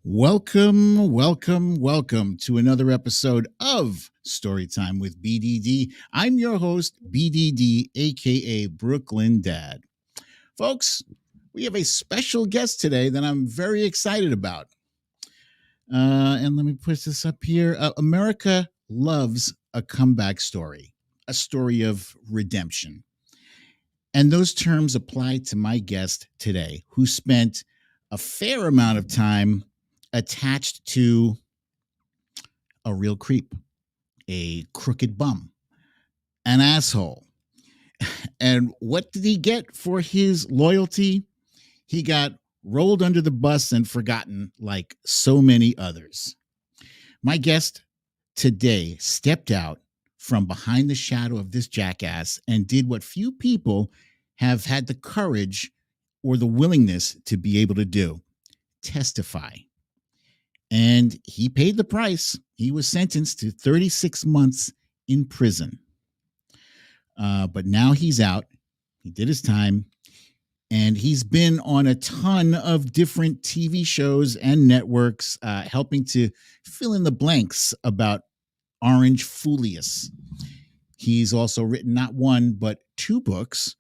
Welcome to another episode of Storytime with BDD. I'm your host, BDD, aka Brooklyn Dad. Folks, we have a special guest today that I'm very excited about. And let me push this up here. America loves a comeback story, a story of redemption. And those terms apply to my guest today, who spent a fair amount of time attached to a real creep, a crooked bum, an asshole. And what did he get for his loyalty? He got rolled under the bus and forgotten like so many others. My guest today stepped out from behind the shadow of this jackass and did what few people have had the courage or the willingness to be able to do: testify. And he paid the price. He was sentenced to 36 months in prison. But now he's out. He did his time. And he's been on a ton of different TV shows and networks, helping to fill in the blanks about Orange Foolishness. He's also written not one, but two books,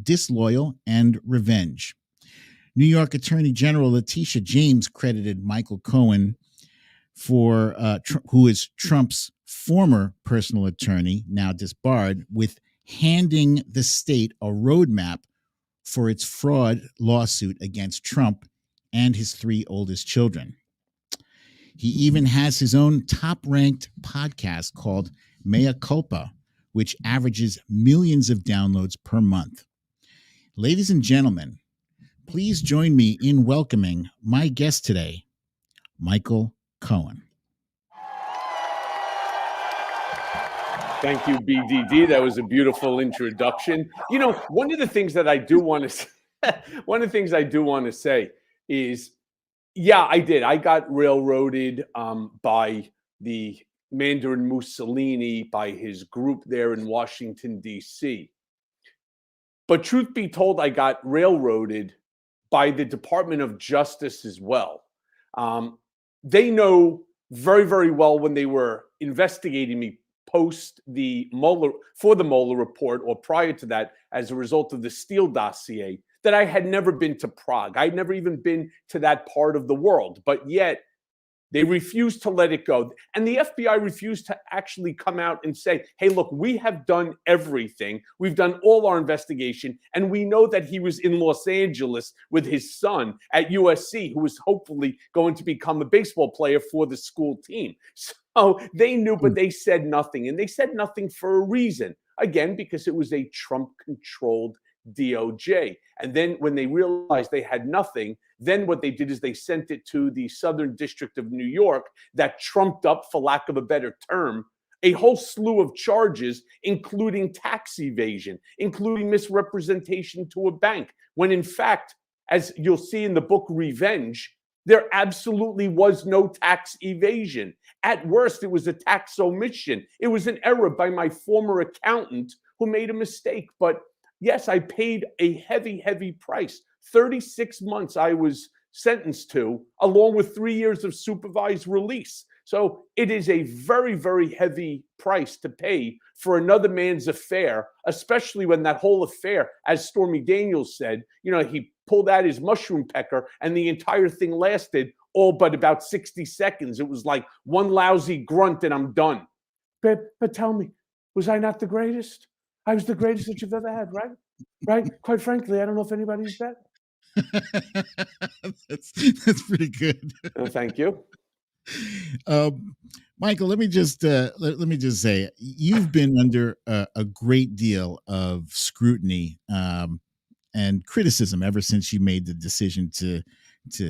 Disloyal and Revenge. New York Attorney General Letitia James credited Michael Cohen, who is Trump's former personal attorney, now disbarred, with handing the state a roadmap for its fraud lawsuit against Trump and his three oldest children. He even has his own top-ranked podcast called Mea Culpa, which averages millions of downloads per month. Ladies and gentlemen, please join me in welcoming my guest today, Michael Cohen. Thank you, BDD. That was a beautiful introduction. You know, one of the things I do want to say is, yeah, I did. I got railroaded by the Mandarin Mussolini, by his group there in Washington, D.C. But truth be told, I got railroaded by the Department of Justice as well. They know very, very well when they were investigating me post the Mueller report, or prior to that, as a result of the Steele dossier, that I had never been to Prague. I'd never even been to that part of the world, but yet they refused to let it go. And the FBI refused to actually come out and say, hey, look, we have done everything. We've done all our investigation. And we know that he was in Los Angeles with his son at USC, who was hopefully going to become a baseball player for the school team. So they knew, but they said nothing. And they said nothing for a reason. Again, because it was a Trump-controlled DOJ. And then when they realized they had nothing, then what they did is they sent it to the Southern District of New York that trumped up, for lack of a better term, a whole slew of charges, including tax evasion, including misrepresentation to a bank, when in fact, as you'll see in the book Revenge, there absolutely was no tax evasion. At worst, it was a tax omission. It was an error by my former accountant who made a mistake. But yes, I paid a heavy, heavy price. 36 months I was sentenced to, along with 3 years of supervised release. So it is a very, very heavy price to pay for another man's affair, especially when that whole affair, as Stormy Daniels said, you know, he pulled out his mushroom pecker and the entire thing lasted all but about 60 seconds. It was like one lousy grunt and I'm done. But tell me, was I not the greatest? I was the greatest that you've ever had, right? Right? Quite frankly, I don't know if anybody's better. That's pretty good. Thank you. Michael, let me just say, you've been under a great deal of scrutiny and criticism ever since you made the decision to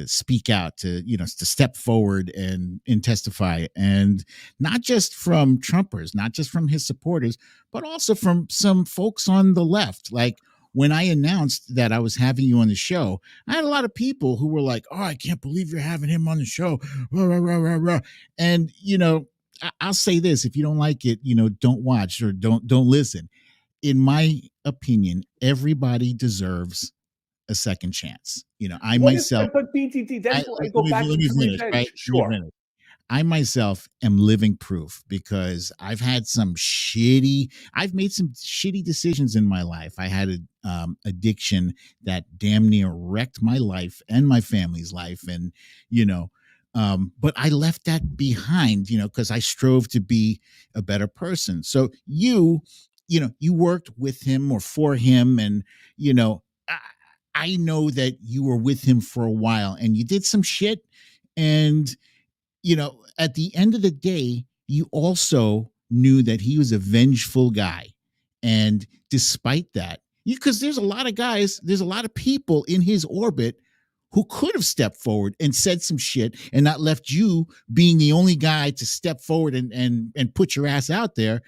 speak out, to step forward and testify, and not just from Trumpers, not just from his supporters, but also from some folks on the left. Like, when I announced that I was having you on the show, I had a lot of people who were like, "Oh, I can't believe you're having him on the show." And I'll say this: if you don't like it, don't watch or don't listen. In my opinion, everybody deserves a second chance. I What if, myself, but BTT, I, that's where I go back let me to finish, right? revenge. Let me Sure. finish. I myself am living proof because I've made some shitty decisions in my life. I had an addiction that damn near wrecked my life and my family's life. And, but I left that behind, because I strove to be a better person. So you worked with him or for him. And, I, I know that you were with him for a while and you did some shit. And, at the end of the day, you also knew that he was a vengeful guy. And despite that, because there's a lot of people in his orbit who could have stepped forward and said some shit and not left you being the only guy to step forward and put your ass out there.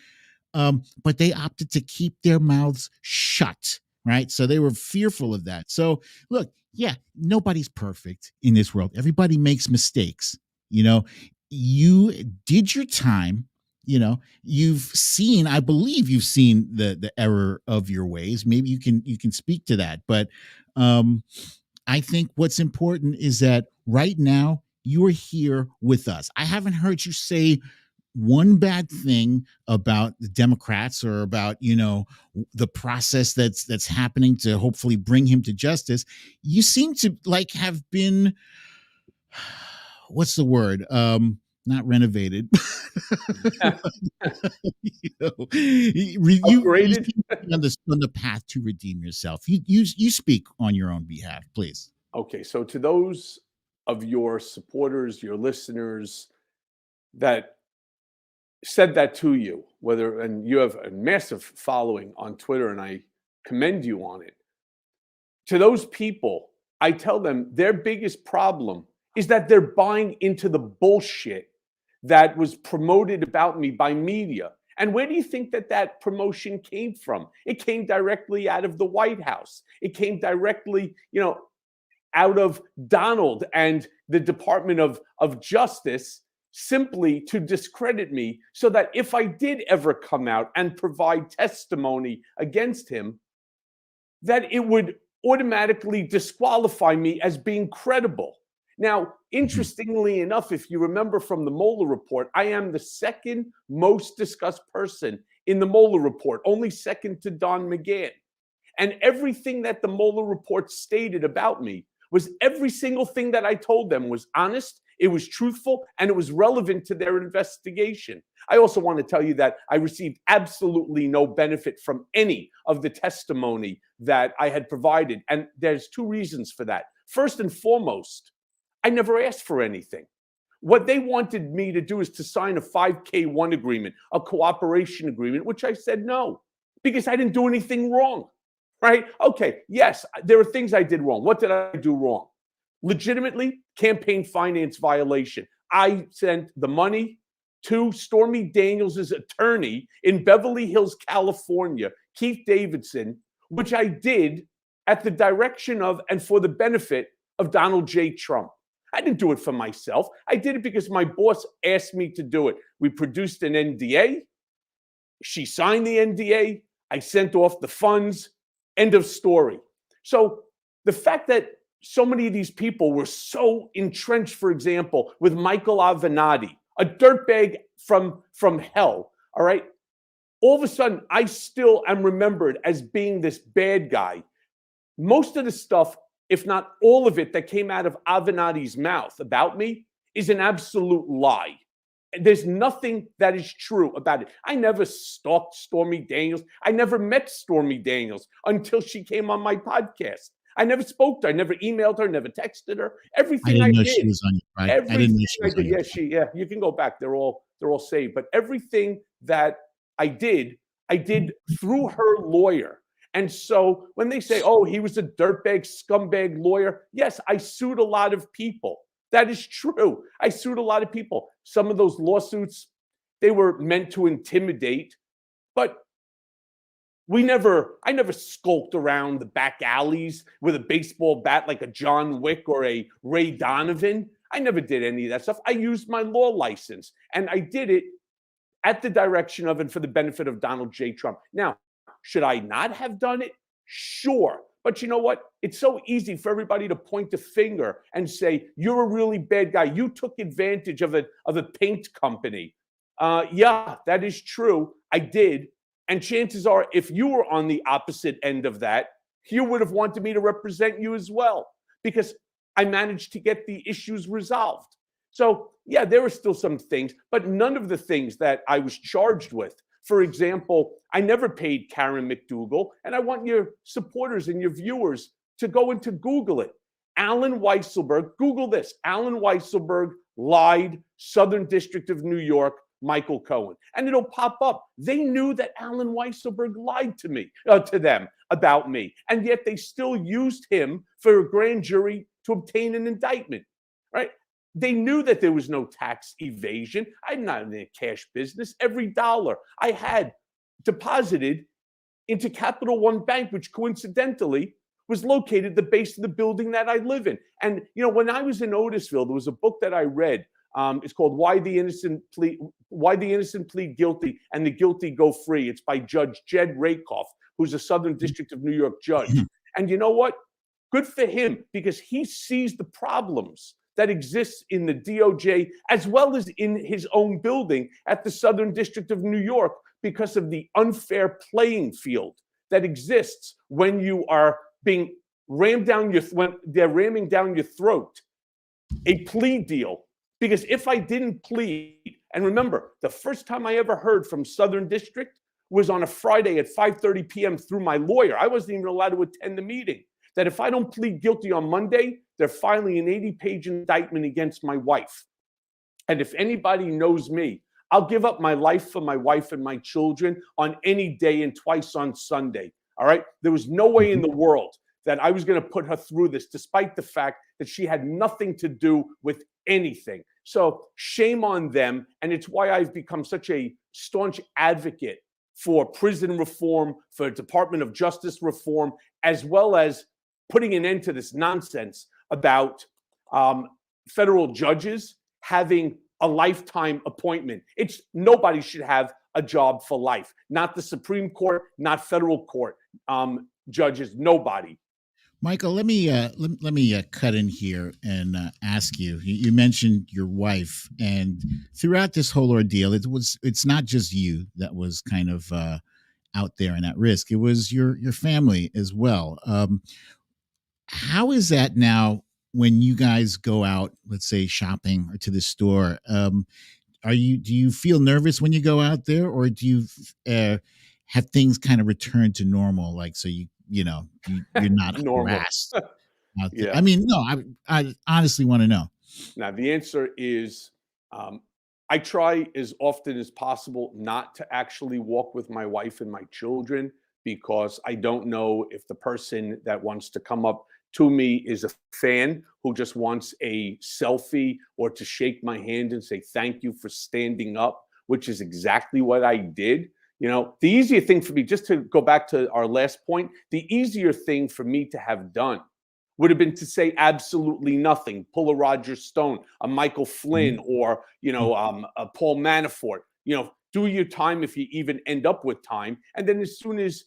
But they opted to keep their mouths shut, right? So they were fearful of that. So look, yeah, nobody's perfect in this world. Everybody makes mistakes. You did your time. I believe you've seen the error of your ways. Maybe you can speak to that. But I think what's important is that right now you're here with us. I haven't heard you say one bad thing about the Democrats or about the process that's happening to hopefully bring him to justice. You seem to have been, what's the word, not renovated. Upgraded. On the path to redeem yourself. You speak on your own behalf, please. Okay, so to those of your supporters, your listeners that said that to you, and you have a massive following on Twitter, and I commend you on it. To those people, I tell them their biggest problem is that they're buying into the bullshit that was promoted about me by media. And where do you think that promotion came from? It came directly out of the White House. It came directly, out of Donald and the Department of Justice, simply to discredit me so that if I did ever come out and provide testimony against him, that it would automatically disqualify me as being credible. Now, interestingly enough, if you remember from the Mueller report, I am the second most discussed person in the Mueller report, only second to Don McGahn. And everything that the Mueller report stated about me was every single thing that I told them was honest, it was truthful, and it was relevant to their investigation. I also want to tell you that I received absolutely no benefit from any of the testimony that I had provided. And there's two reasons for that. First and foremost, I never asked for anything. What they wanted me to do is to sign a 5K1 agreement, a cooperation agreement, which I said no, because I didn't do anything wrong, right? Okay, yes, there are things I did wrong. What did I do wrong? Legitimately, campaign finance violation. I sent the money to Stormy Daniels' attorney in Beverly Hills, California, Keith Davidson, which I did at the direction of and for the benefit of Donald J. Trump. I didn't do it for myself. I did it because my boss asked me to do it. We produced an NDA. She signed the NDA. I sent off the funds. End of story. So the fact that so many of these people were so entrenched, for example, with Michael Avenatti, a dirtbag from hell, all right? All of a sudden, I still am remembered as being this bad guy. Most of the stuff, if not all of it, that came out of Avenatti's mouth about me is an absolute lie. There's nothing that is true about it. I never stalked Stormy Daniels. I never met Stormy Daniels until she came on my podcast. I never spoke to her. I never emailed her, never texted her. Everything I did. She was on your right. Everything I didn't know she was on your yeah, you can go back. They're all saved. But everything that I did through her lawyer. And so when they say, oh, he was a dirtbag, scumbag lawyer, yes, I sued a lot of people. That is true. I sued a lot of people. Some of those lawsuits, they were meant to intimidate, but I never skulked around the back alleys with a baseball bat like a John Wick or a Ray Donovan. I never did any of that stuff. I used my law license, and I did it at the direction of and for the benefit of Donald J. Trump. Now, should I not have done it? Sure. But you know what? It's so easy for everybody to point a finger and say, you're a really bad guy. You took advantage of a paint company. Yeah, that is true. I did. And chances are, if you were on the opposite end of that, you would have wanted me to represent you as well, because I managed to get the issues resolved. So, yeah, there were still some things, but none of the things that I was charged with. For example, I never paid Karen McDougal, and I want your supporters and your viewers to go into Google it. Alan Weisselberg, Google this. Alan Weisselberg lied, Southern District of New York, Michael Cohen. And it'll pop up. They knew that Alan Weisselberg lied to them about me. And yet they still used him for a grand jury to obtain an indictment, right? They knew that there was no tax evasion. I'm not in the cash business. Every dollar I had deposited into Capital One Bank, which coincidentally was located at the base of the building that I live in. And, you know, when I was in Otisville, there was a book that I read. It's called Why the Innocent Plead Guilty and the Guilty Go Free. It's by Judge Jed Rakoff, who's a Southern District of New York judge. And you know what? Good for him, because he sees the problems that exists in the DOJ as well as in his own building at the Southern District of New York, because of the unfair playing field that exists when you are being rammed down when they're ramming down your throat a plea deal. Because if I didn't plead, and remember, the first time I ever heard from Southern District was on a Friday at 5:30 p.m. through my lawyer. I wasn't even allowed to attend the meeting. That if I don't plead guilty on Monday, they're filing an 80-page indictment against my wife. And if anybody knows me, I'll give up my life for my wife and my children on any day, and twice on Sunday. All right? There was no way in the world that I was going to put her through this, despite the fact that she had nothing to do with anything. So shame on them. And it's why I've become such a staunch advocate for prison reform, for Department of Justice reform, as well as putting an end to this nonsense about federal judges having a lifetime appointment. It's nobody should have a job for life. Not the Supreme Court, not federal court judges, nobody. Michael, let me cut in here and ask you. You mentioned your wife, and throughout this whole ordeal, it's not just you that was kind of out there and at risk. It was your family as well. How is that now when you guys go out, let's say shopping or to the store? Do you feel nervous when you go out there, or do you have things kind of return to normal? Like, so you're not harassed out there. Yeah. I mean, no, I honestly want to know. Now, the answer is I try as often as possible not to actually walk with my wife and my children, because I don't know if the person that wants to come up to me is a fan who just wants a selfie or to shake my hand and say thank you for standing up, which is exactly what I did. You know, the easier thing for me, just to go back to our last point, the easier thing for me to have done would have been to say absolutely nothing, pull a Roger Stone, a Michael Flynn, or, a Paul Manafort. Do your time if you even end up with time. And then as soon as,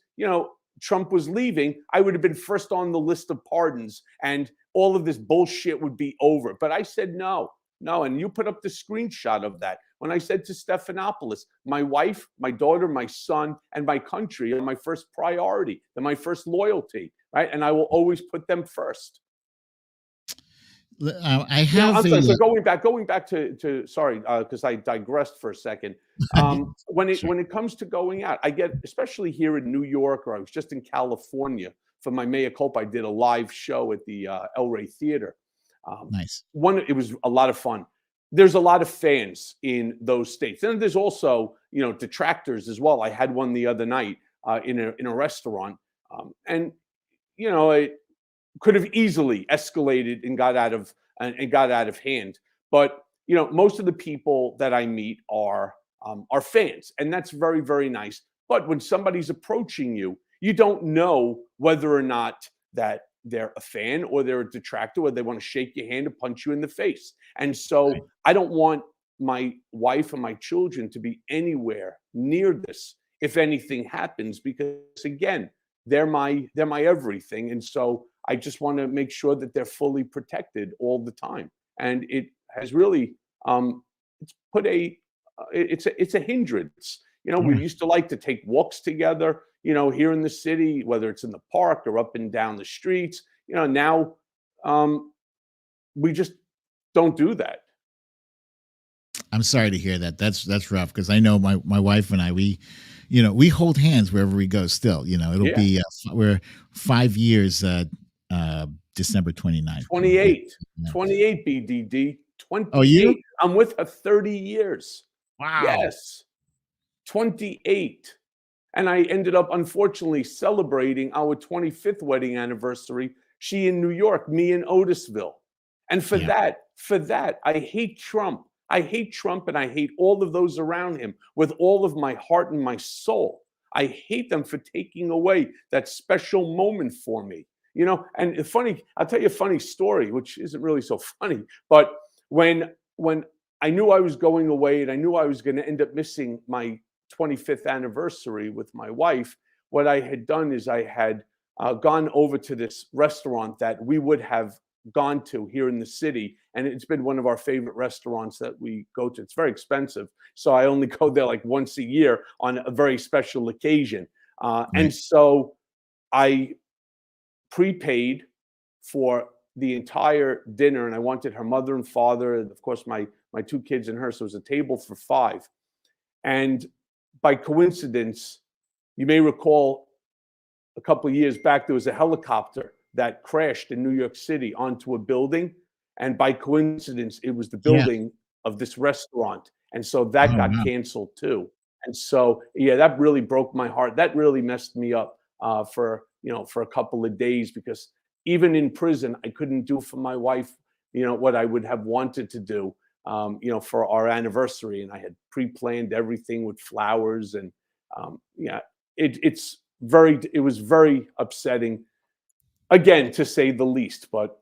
Trump was leaving, I would have been first on the list of pardons and all of this bullshit would be over. But I said no. And you put up the screenshot of that. When I said to Stephanopoulos, my wife, my daughter, my son, and my country are my first priority. They're my first loyalty, right? And I will always put them first. I have. I'm sorry, so going back to sorry, because I digressed for a second. When it comes to going out, I get, especially here in New York, or I was just in California for my mea culpa. I did a live show at the El Rey Theater. Nice. It was a lot of fun. There's a lot of fans in those states, and there's also detractors as well. I had one the other night in a restaurant, and it could have easily escalated and got out of hand. But most of the people that I meet are fans, and that's very, very nice. But when somebody's approaching you, you don't know whether or not that they're a fan or they're a detractor, or they want to shake your hand and punch you in the face. And so I don't want my wife and my children to be anywhere near this if anything happens, because again, they're my everything. And so I just want to make sure that they're fully protected all the time. And it has really it's put it's a hindrance. We Yeah. used to like to take walks together, here in the city, whether it's in the park or up and down the streets. Now we just don't do that. I'm sorry to hear that. That's rough, because I know my wife and I, we hold hands wherever we go still. It'll Yeah. be we're 5 years December 29th. 28, Yeah. 28 BDD, 28. Oh, you? I'm with her 30 years. Wow. Yes, 28. And I ended up, unfortunately, celebrating our 25th wedding anniversary. She in New York, me in Otisville. And for Yeah. that, I hate Trump. I hate Trump, and I hate all of those around him with all of my heart and my soul. I hate them for taking away that special moment for me. And I'll tell you a funny story, which isn't really so funny, but when I knew I was going away and I knew I was going to end up missing my 25th anniversary with my wife, what I had done is I had gone over to this restaurant that we would have gone to here in the city, and it's been one of our favorite restaurants that we go to. It's very expensive, so I only go there like once a year on a very special occasion. And so I prepaid for the entire dinner, and I wanted her mother and father, and of course my 2 kids and her, so it was a table for 5. And by coincidence, you may recall a couple of years back, there was a helicopter that crashed in New York City onto a building. And by coincidence, it was the building of this restaurant. And so that got canceled too. And so, yeah, that really broke my heart. That really messed me up for a couple of days, because even in prison, I couldn't do for my wife, what I would have wanted to do, for our anniversary. And I had pre-planned everything with flowers, and it was very upsetting, again, to say the least. But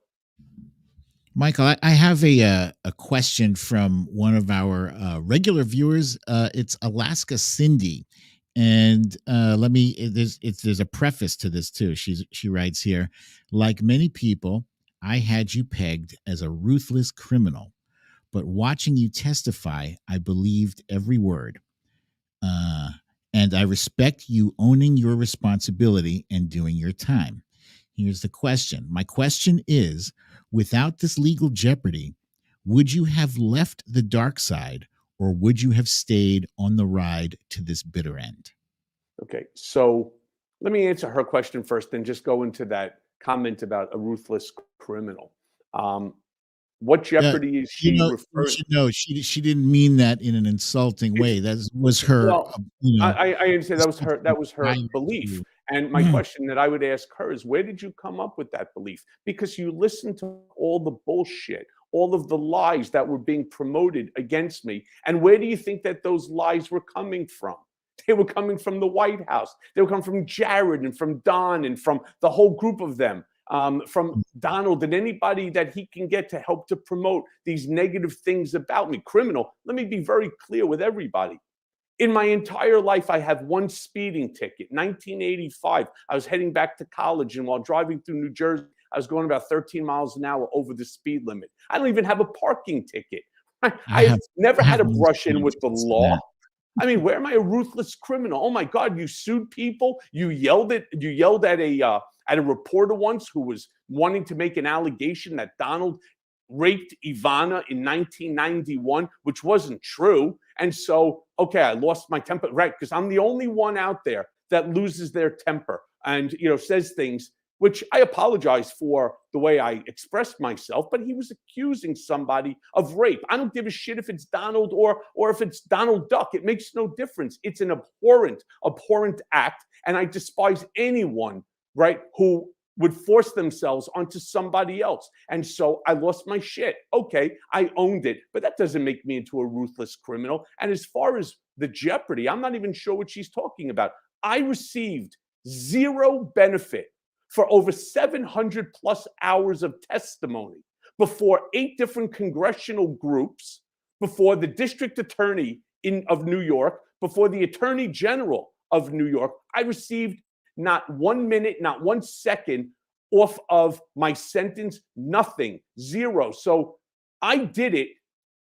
Michael, I have a question from one of our regular viewers. It's Alaska Cindy, and there's a preface to this too. She writes here, like many people, I had you pegged as a ruthless criminal, but watching you testify, I believed every word. And I respect you owning your responsibility and doing your time. Here's the question. My question is, without this legal jeopardy, would you have left the dark side, or would you have stayed on the ride to this bitter end? Okay, so let me answer her question first, and just go into that comment about a ruthless criminal. What jeopardy is she You referring? should know she didn't mean that in an insulting way. That was her. Well, I understand that was her belief. And my question that I would ask her is, where did you come up with that belief? Because you listened to all the bullshit, all of the lies that were being promoted against me. And where do you think that those lies were coming from? They were coming from the White House. They were coming from Jared and from Don and from the whole group of them. From Donald and anybody that he can get to help to promote these negative things about me. Criminal. Let me be very clear with everybody. In my entire life, I have one speeding ticket. 1985, I was heading back to college, and while driving through New Jersey, I was going about 13 miles an hour over the speed limit. I don't even have a parking ticket. I've never had to brush in with the law. I mean, where am I a ruthless criminal? Oh my God, you sued people. You yelled at a reporter once who was wanting to make an allegation that Donald raped Ivana in 1991, which wasn't true. And so, okay, I lost my temper, right? Because I'm the only one out there that loses their temper and, says things, which I apologize for the way I expressed myself, but he was accusing somebody of rape. I don't give a shit if it's Donald or if it's Donald Duck. It makes no difference. It's an abhorrent act. And I despise anyone, right, who would force themselves onto somebody else. And so I lost my shit. Okay, I owned it, but that doesn't make me into a ruthless criminal. And as far as the jeopardy, I'm not even sure what she's talking about. I received zero benefit for over 700 plus hours of testimony before 8 different congressional groups, before the district attorney of New York, before the attorney general of New York. I received not 1 minute, not 1 second off of my sentence, nothing, zero. So I did it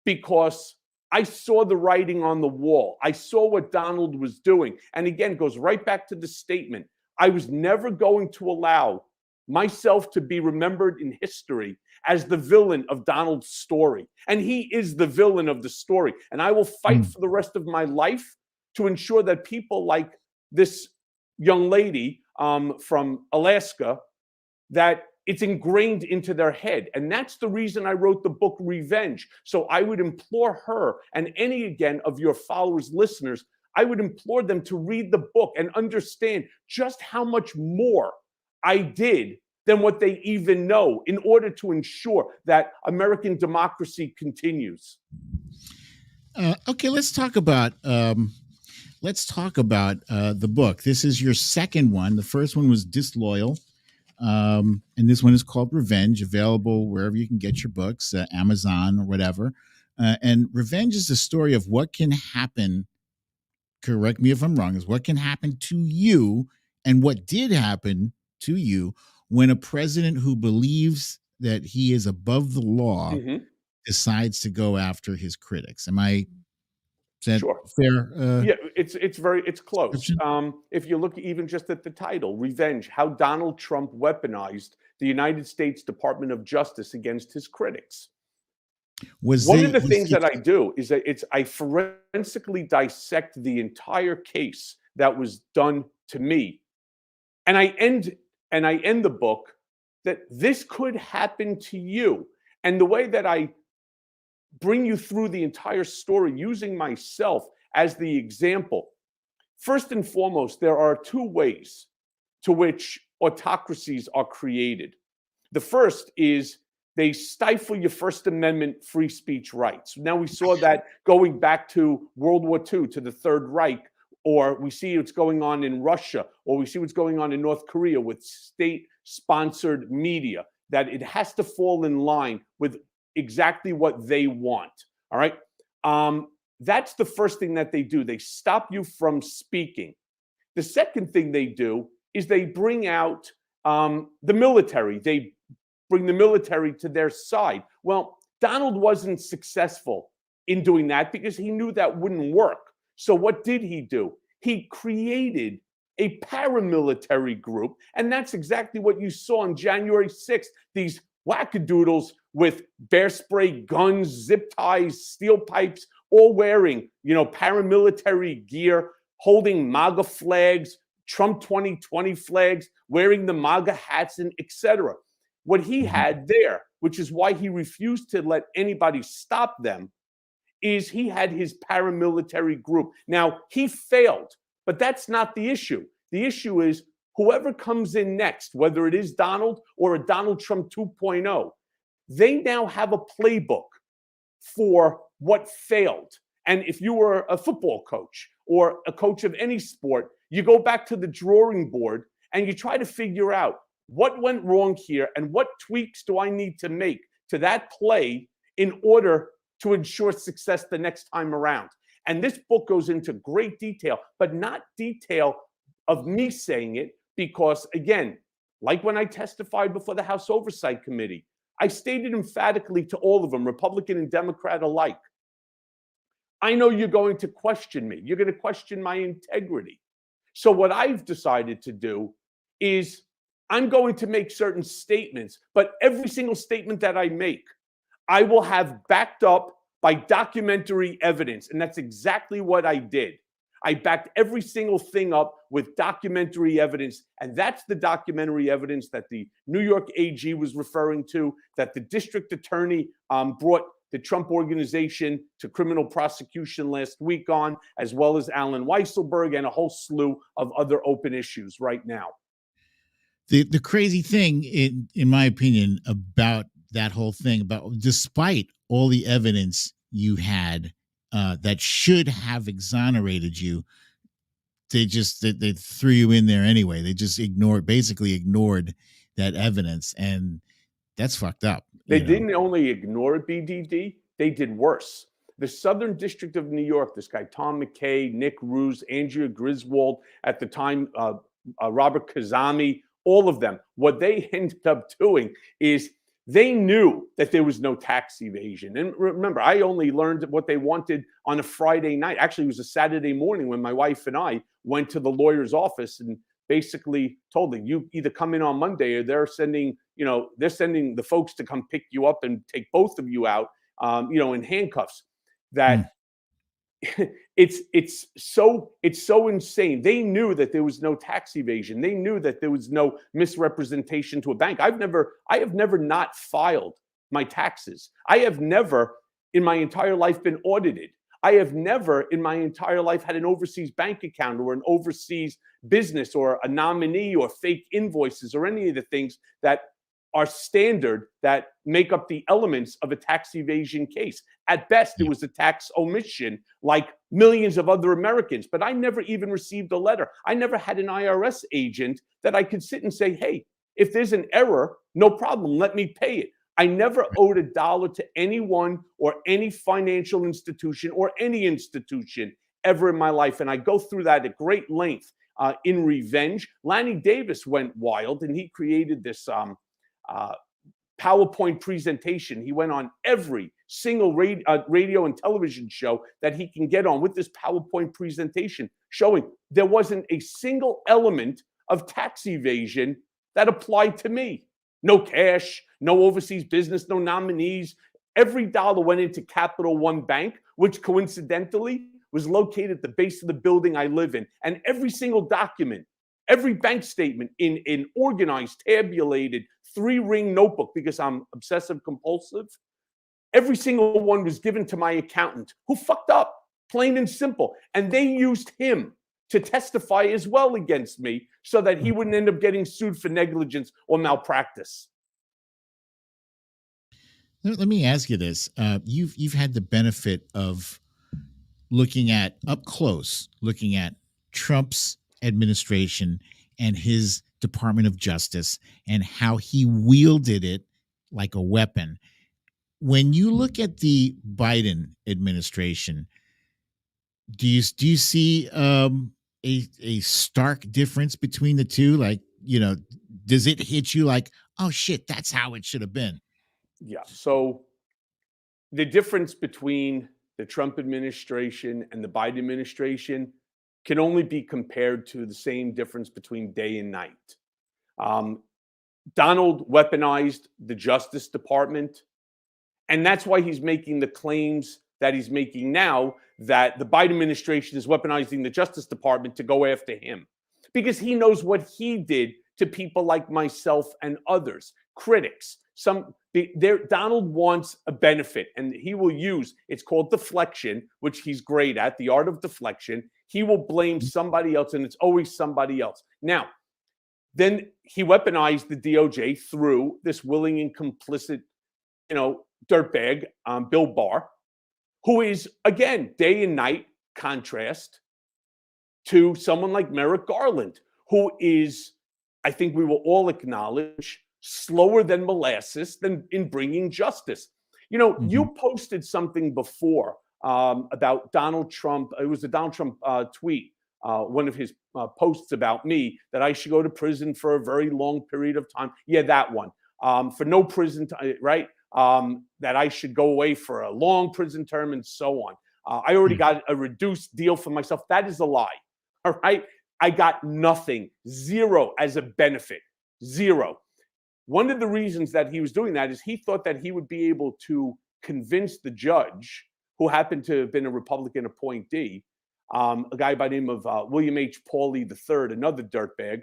because I saw the writing on the wall. I saw what Donald was doing. And again, it goes right back to the statement. I was never going to allow myself to be remembered in history as the villain of Donald's story. And he is the villain of the story. And I will fight for the rest of my life to ensure that people like this young lady from Alaska, that it's ingrained into their head. And that's the reason I wrote the book Revenge. So I would implore her and any, again, of your followers, listeners, I would implore them to read the book and understand just how much more I did than what they even know in order to ensure that American democracy continues. Okay, let's talk about the book. This is your second one. The first one was Disloyal. And this one is called Revenge, available wherever you can get your books, Amazon or whatever. And Revenge is the story of what can happen, correct me if I'm wrong, is what can happen to you and what did happen to you when a president who believes that he is above the law decides to go after his critics. Is that Sure. fair? Yeah, it's close. If you look even just at the title, Revenge, how Donald Trump weaponized the United States Department of Justice against his critics. One of the things that I do is that I forensically dissect the entire case that was done to me. And I end the book that this could happen to you. And the way that I bring you through the entire story using myself as the example. First and foremost, there are two ways to which autocracies are created. The first is they stifle your First Amendment free speech rights. Now, we saw that going back to World War II, to the Third Reich, or we see what's going on in Russia, or we see what's going on in North Korea with state-sponsored media, that it has to fall in line with exactly what they want. All right. That's the first thing that they do. They stop you from speaking. The second thing they do is they bring out the military. They bring the military to their side. Well, Donald wasn't successful in doing that because he knew that wouldn't work. So what did he do? He created a paramilitary group. And that's exactly what you saw on January 6th. These wackadoodles with bear spray guns, zip ties, steel pipes, all wearing, paramilitary gear, holding MAGA flags, Trump 2020 flags, wearing the MAGA hats, and etc. What he had there, which is why he refused to let anybody stop them, is he had his paramilitary group. Now, he failed, but that's not the issue. The issue is whoever comes in next, whether it is Donald or a Donald Trump 2.0, they now have a playbook for what failed. And if you were a football coach or a coach of any sport, you go back to the drawing board and you try to figure out what went wrong here and what tweaks do I need to make to that play in order to ensure success the next time around. And this book goes into great detail, but not detail of me saying it, because again, like when I testified before the House Oversight Committee, I stated emphatically to all of them, Republican and Democrat alike, I know you're going to question me. You're going to question my integrity. So what I've decided to do is I'm going to make certain statements, but every single statement that I make, I will have backed up by documentary evidence. And that's exactly what I did. I backed every single thing up with documentary evidence. And that's the documentary evidence that the New York AG was referring to, that the district attorney brought the Trump organization to criminal prosecution last week on, as well as Alan Weisselberg and a whole slew of other open issues right now. The crazy thing, in my opinion, about that whole thing, about despite all the evidence you had that should have exonerated you, they threw you in there anyway. They just basically ignored that evidence, and that's fucked up. They didn't only ignore it, BDD, they did worse. The Southern District of New York, this guy Tom McKay, Nick Ruse, Andrea Griswold, at the time Robert Kazami, all of them. What they ended up doing is they knew that there was no tax evasion. And remember, I only learned what they wanted on a Friday night. Actually, it was a Saturday morning when my wife and I went to the lawyer's office and basically told them, you either come in on Monday or they're sending the folks to come pick you up and take both of you out, in handcuffs. That it's so insane. They knew that there was no tax evasion. They knew that there was no misrepresentation to a bank. I have never not filed my taxes. I have never in my entire life been audited. I have never in my entire life had an overseas bank account or an overseas business or a nominee or fake invoices or any of the things that are standard that make up the elements of a tax evasion case. At best, it was a tax omission like millions of other Americans, but I never even received a letter. I never had an IRS agent that I could sit and say, hey, if there's an error, no problem, let me pay it. I never owed a dollar to anyone or any financial institution or any institution ever in my life. And I go through that at great length in revenge. Lanny Davis went wild and he created this PowerPoint presentation. He went on every single radio and television show that he can get on with this PowerPoint presentation showing there wasn't a single element of tax evasion that applied to me. No cash, no overseas business, no nominees. Every dollar went into Capital One Bank, which coincidentally was located at the base of the building I live in. And every single document, every bank statement in an organized, tabulated, 3-ring notebook, because I'm obsessive compulsive, every single one was given to my accountant who fucked up, plain and simple. And they used him to testify as well against me so that he wouldn't end up getting sued for negligence or malpractice. Let me ask you this. You've had the benefit of looking at Trump's administration and his Department of Justice and how he wielded it like a weapon. When you look at the Biden administration, do you see a stark difference between the two? Like, does it hit you like, oh shit, that's how it should have been? Yeah. So the difference between the Trump administration and the Biden administration can only be compared to the same difference between day and night. Donald weaponized the Justice Department, and that's why he's making the claims that he's making now that the Biden administration is weaponizing the Justice Department to go after him, because he knows what he did to people like myself and others, critics. Donald wants a benefit, and he will use, it's called deflection, which he's great at, the art of deflection. He will blame somebody else, and it's always somebody else. Now, then he weaponized the DOJ through this willing and complicit, dirtbag, Bill Barr, who is, again, day and night contrast to someone like Merrick Garland, who is, I think we will all acknowledge, slower than molasses than in bringing justice. You posted something before about Donald Trump. It was a Donald Trump tweet, one of his posts about me, that I should go to prison for a very long period of time. Yeah, that one. For no prison time, right? That I should go away for a long prison term and so on. I already got a reduced deal for myself. That is a lie. All right. I got nothing, zero as a benefit, zero. One of the reasons that he was doing that is he thought that he would be able to convince the judge, who happened to have been a Republican appointee, a guy by the name of William H. Pauley III, another dirtbag,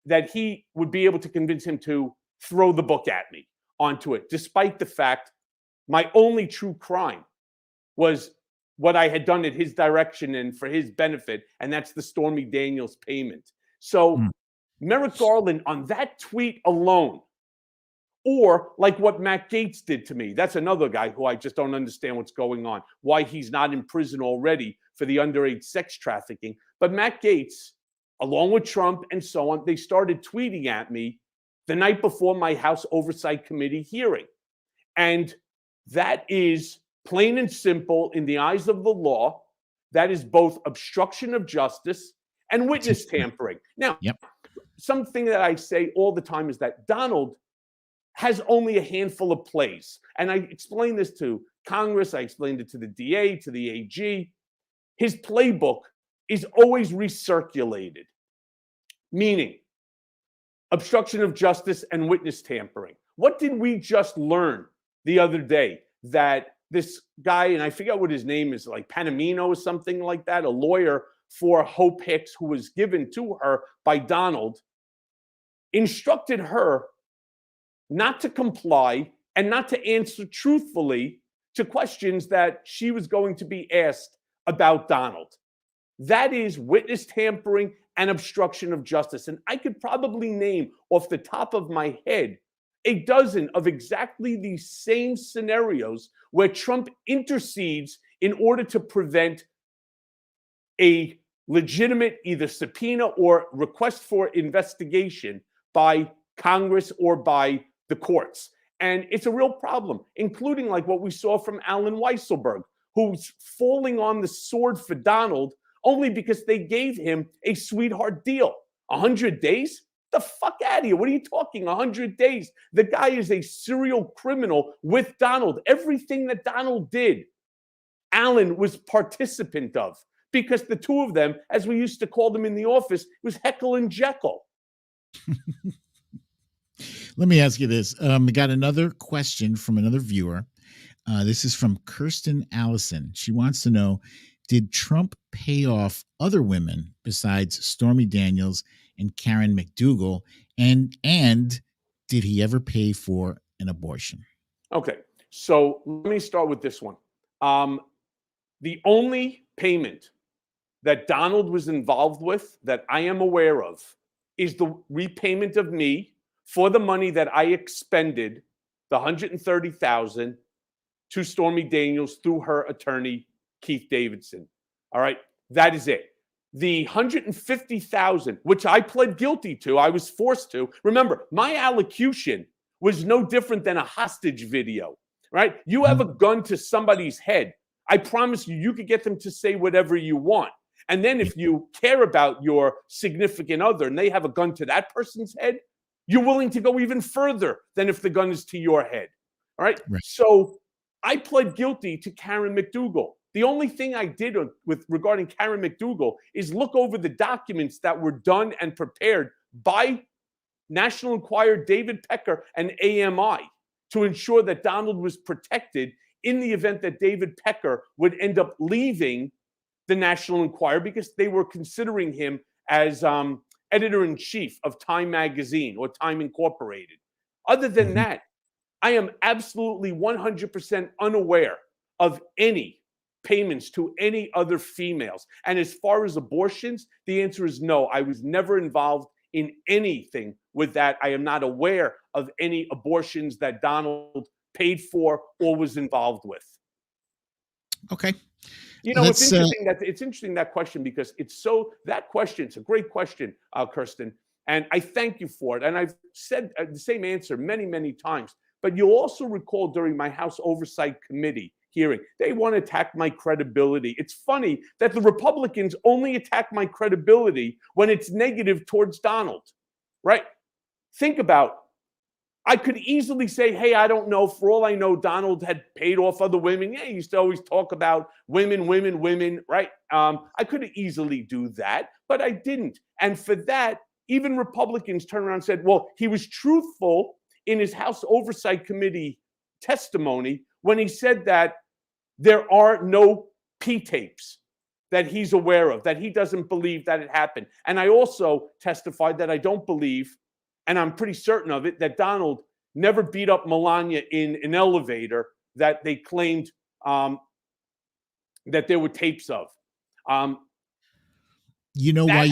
that he would be able to convince him to throw the book at me onto it, despite the fact my only true crime was what I had done at his direction and for his benefit, and that's the Stormy Daniels payment. So Merrick Garland, on that tweet alone, or like what Matt Gaetz did to me, that's another guy who I just don't understand what's going on, why he's not in prison already for the underage sex trafficking. But Matt Gaetz, along with Trump and so on, they started tweeting at me the night before my House Oversight Committee hearing. And that is plain and simple, in the eyes of the law, that is both obstruction of justice and witness tampering. Now, Yep. something that I say all the time is that Donald has only a handful of plays. And I explained this to Congress. I explained it to the DA, to the AG. His playbook is always recirculated, meaning obstruction of justice and witness tampering. What did we just learn the other day? That this guy, and I forget what his name is, like Panamino or something like that, a lawyer for Hope Hicks, who was given to her by Donald, instructed her not to comply and not to answer truthfully to questions that she was going to be asked about Donald. That is witness tampering and obstruction of justice. And I could probably name off the top of my head a dozen of exactly these same scenarios where Trump intercedes in order to prevent a legitimate either subpoena or request for investigation by Congress or by the courts. And it's a real problem, including like what we saw from Alan Weisselberg, who's falling on the sword for Donald only because they gave him a sweetheart deal. 100 days? The fuck out of here. What are you talking? 100 days. The guy is a serial criminal with Donald. Everything that Donald did, Alan was participant of, because the two of them, as we used to call them in the office, was Heckle and Jekyll. Let me ask you this. We got another question from another viewer. This is from Kirsten Allison. She wants to know, did Trump pay off other women besides Stormy Daniels and Karen McDougal? And did he ever pay for an abortion? Okay, so let me start with this one. The only payment that Donald was involved with that I am aware of is the repayment of me for the money that I expended, the $130,000, to Stormy Daniels through her attorney, Keith Davidson. All right, that is it. The $150,000, which I pled guilty to, I was forced to. Remember, my allocution was no different than a hostage video, right? You have a gun to somebody's head. I promise you, you could get them to say whatever you want. And then if you care about your significant other and they have a gun to that person's head, you're willing to go even further than if the gun is to your head. All right. So I pled guilty to Karen McDougal. The only thing I did with regarding Karen McDougal is look over the documents that were done and prepared by National Enquirer, David Pecker, and AMI to ensure that Donald was protected in the event that David Pecker would end up leaving the National Enquirer, because they were considering him as editor-in-chief of Time Magazine or Time Incorporated. Other than that, I am absolutely 100% unaware of any payments to any other females. And as far as abortions, the answer is no. I was never involved in anything with that. I am not aware of any abortions that Donald paid for or was involved with. Okay. You know, it's interesting that question, because it's a great question, Kirsten, and I thank you for it. And I've said the same answer many, many times. But you'll also recall during my House Oversight Committee hearing, they want to attack my credibility. It's funny that the Republicans only attack my credibility when it's negative towards Donald, right? Think about, I could easily say, hey, I don't know. For all I know, Donald had paid off other women. Yeah, he used to always talk about women, right? I could easily do that, but I didn't. And for that, even Republicans turned around and said, well, he was truthful in his House Oversight Committee testimony when he said that there are no P tapes that he's aware of, that he doesn't believe that it happened. And I also testified that I don't believe, and I'm pretty certain of it, that Donald never beat up Melania in an elevator that they claimed that there were tapes of. You know why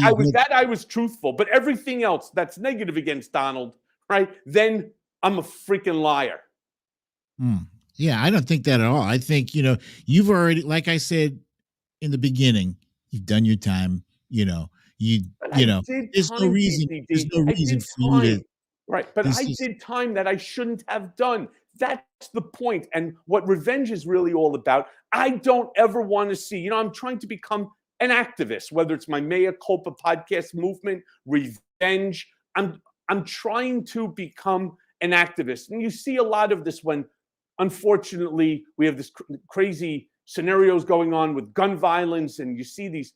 I was truthful, but everything else that's negative against Donald, right? Then I'm a freaking liar. Yeah, I don't think that at all. I think, you've already, like I said in the beginning, you've done your time. There's no reason. There's no reason for you to. Right, but I did time that I shouldn't have done. That's the point. And what revenge is really all about, I don't ever want to see. I'm trying to become an activist, whether it's my Mea Culpa podcast movement, revenge. I'm trying to become an activist. And you see a lot of this when, unfortunately, we have this crazy scenarios going on with gun violence, and you see these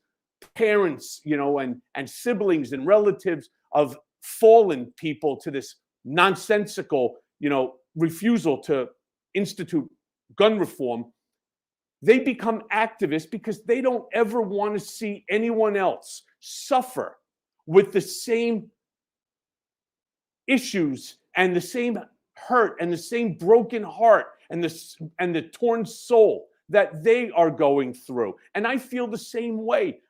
parents, and siblings and relatives of fallen people to this nonsensical, refusal to institute gun reform. They become activists because they don't ever want to see anyone else suffer with the same issues and the same hurt and the same broken heart and the torn soul that they are going through. And I feel the same way.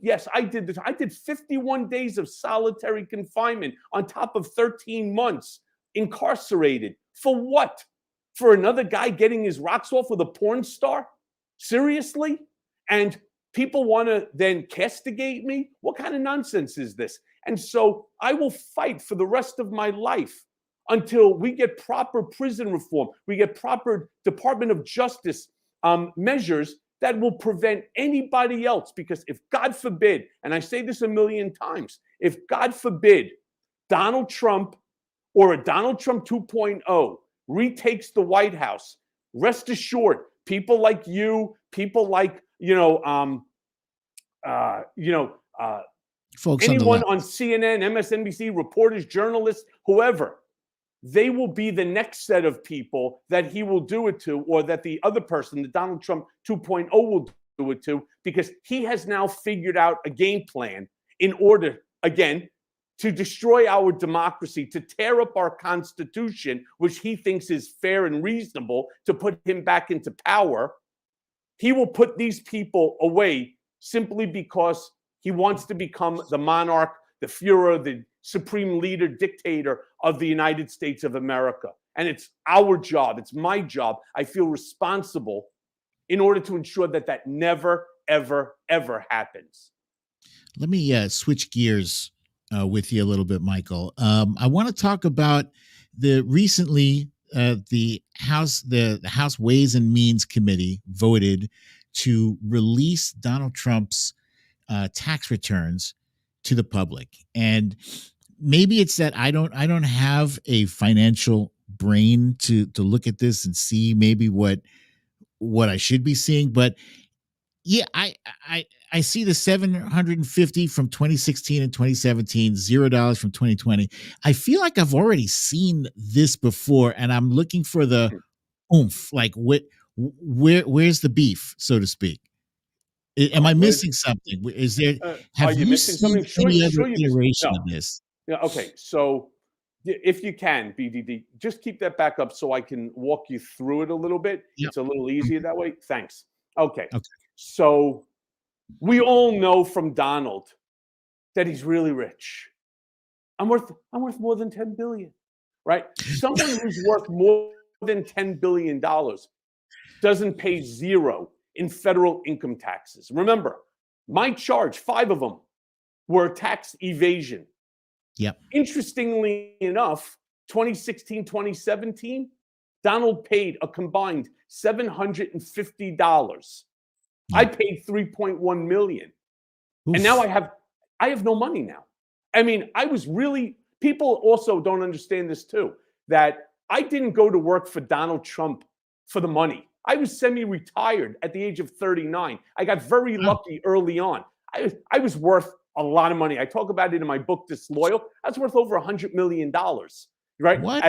Yes, I did this. I did 51 days of solitary confinement on top of 13 months incarcerated. For what? For another guy getting his rocks off with a porn star? Seriously? And people want to then castigate me? What kind of nonsense is this? And so I will fight for the rest of my life until we get proper prison reform, we get proper Department of Justice measures that will prevent anybody else. Because if, God forbid, and I say this a million times, if, God forbid, Donald Trump or a Donald Trump 2.0 retakes the White House, rest assured, people like you, people like, folks anyone on CNN, MSNBC, reporters, journalists, whoever, they will be the next set of people that he will do it to, or that the other person, the Donald Trump 2.0, will do it to, because he has now figured out a game plan in order, again, to destroy our democracy, to tear up our Constitution, which he thinks is fair and reasonable, to put him back into power. He will put these people away simply because he wants to become the monarch, the Führer, the supreme leader, dictator of the United States of America. And it's our job, it's my job. I feel responsible in order to ensure that that never, ever, ever happens. Let me switch gears with you a little bit, Michael. I want to talk about the House Ways and Means Committee voted to release Donald Trump's tax returns to the public. And maybe it's that I don't have a financial brain to look at this and see maybe what I should be seeing. But yeah, I see the $750 from 2016 and 2017, $0 from 2020. I feel like I've already seen this before, and I'm looking for the oomph. Like where's the beef, so to speak? Am I missing something? Is there? Have you missing seen something? any other you iteration of this? Yeah. Okay. So if you can, BDD, just keep that back up so I can walk you through it a little bit. Yep. It's a little easier that way. Thanks. Okay. Okay. So we all know from Donald that he's really rich. I'm worth more than 10 billion, right? Someone who's worth more than $10 billion doesn't pay zero in federal income taxes. Remember, my charge, 5 of them, were tax evasion. Yep. Interestingly enough, 2016, 2017, Donald paid a combined $750. I paid 3.1 million. Oof. And now I have no money now. I mean, people also don't understand this too, that I didn't go to work for Donald Trump for the money. I was semi-retired at the age of 39. I got very lucky early on. I was worth a lot of money. I talk about it in my book, Disloyal. I was worth over $100 million, right? What?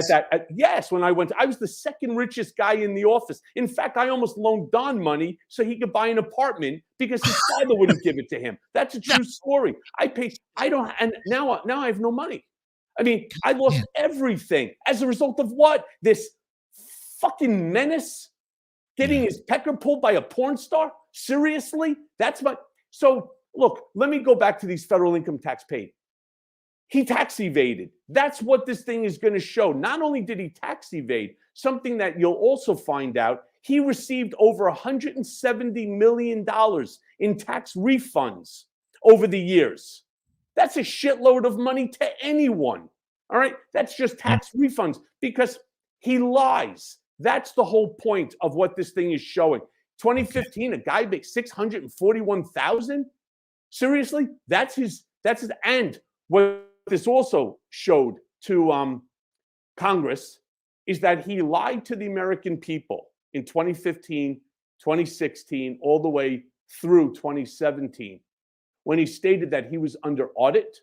Yes, when I was the second richest guy in the office. In fact, I almost loaned Don money so he could buy an apartment because his father wouldn't give it to him. That's a true story. And now I have no money. I mean, I lost everything as a result of what? This fucking menace getting his pecker pulled by a porn star? Seriously? So look, let me go back to these federal income tax paid. He tax evaded. That's what this thing is going to show. Not only did he tax evade, something that you'll also find out, he received over $170 million in tax refunds over the years. That's a shitload of money to anyone. All right? That's just tax refunds because he lies. That's the whole point of what this thing is showing. 2015, a guy makes $641,000. Seriously, that's his. And what this also showed to Congress is that he lied to the American people in 2015, 2016, all the way through 2017, when he stated that he was under audit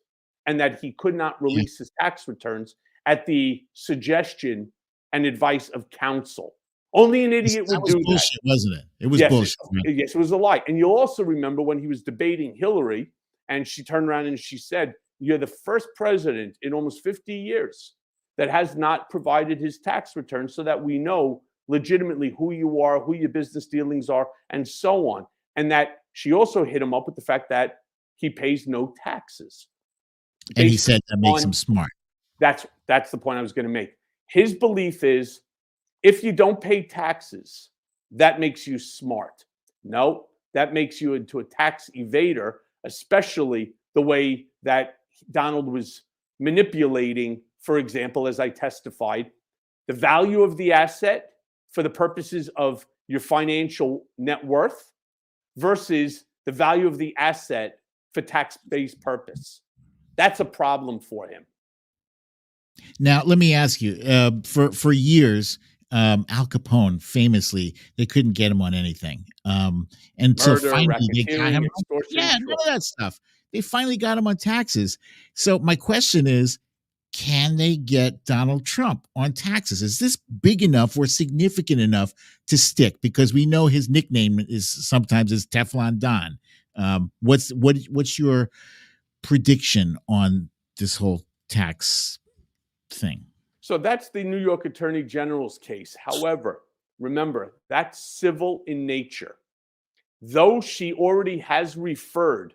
and that he could not release his tax returns at the suggestion and advice of counsel. Only an idiot would do that. Bullshit, wasn't it? It was bullshit. Yes, it was a lie. And you'll also remember when he was debating Hillary, and she turned around and she said, "You're the first president in almost 50 years that has not provided his tax return so that we know legitimately who you are, who your business dealings are, and so on." And that she also hit him up with the fact that he pays no taxes. And he said that makes him smart. That's the point I was going to make. His belief is, if you don't pay taxes, that makes you smart. No, that makes you into a tax evader, especially the way that Donald was manipulating, for example, as I testified, the value of the asset for the purposes of your financial net worth versus the value of the asset for tax-based purpose. That's a problem for him. Now, let me ask you, for years, Al Capone, famously, they couldn't get him on anything. Until Murder, finally they got him. extortion, Yeah, none of that stuff. They finally got him on taxes. So my question is, can they get Donald Trump on taxes? Is this big enough or significant enough to stick? Because we know his nickname is sometimes Teflon Don. What's your prediction on this whole tax thing? So that's the New York Attorney General's case. However, remember, that's civil in nature. Though she already has referred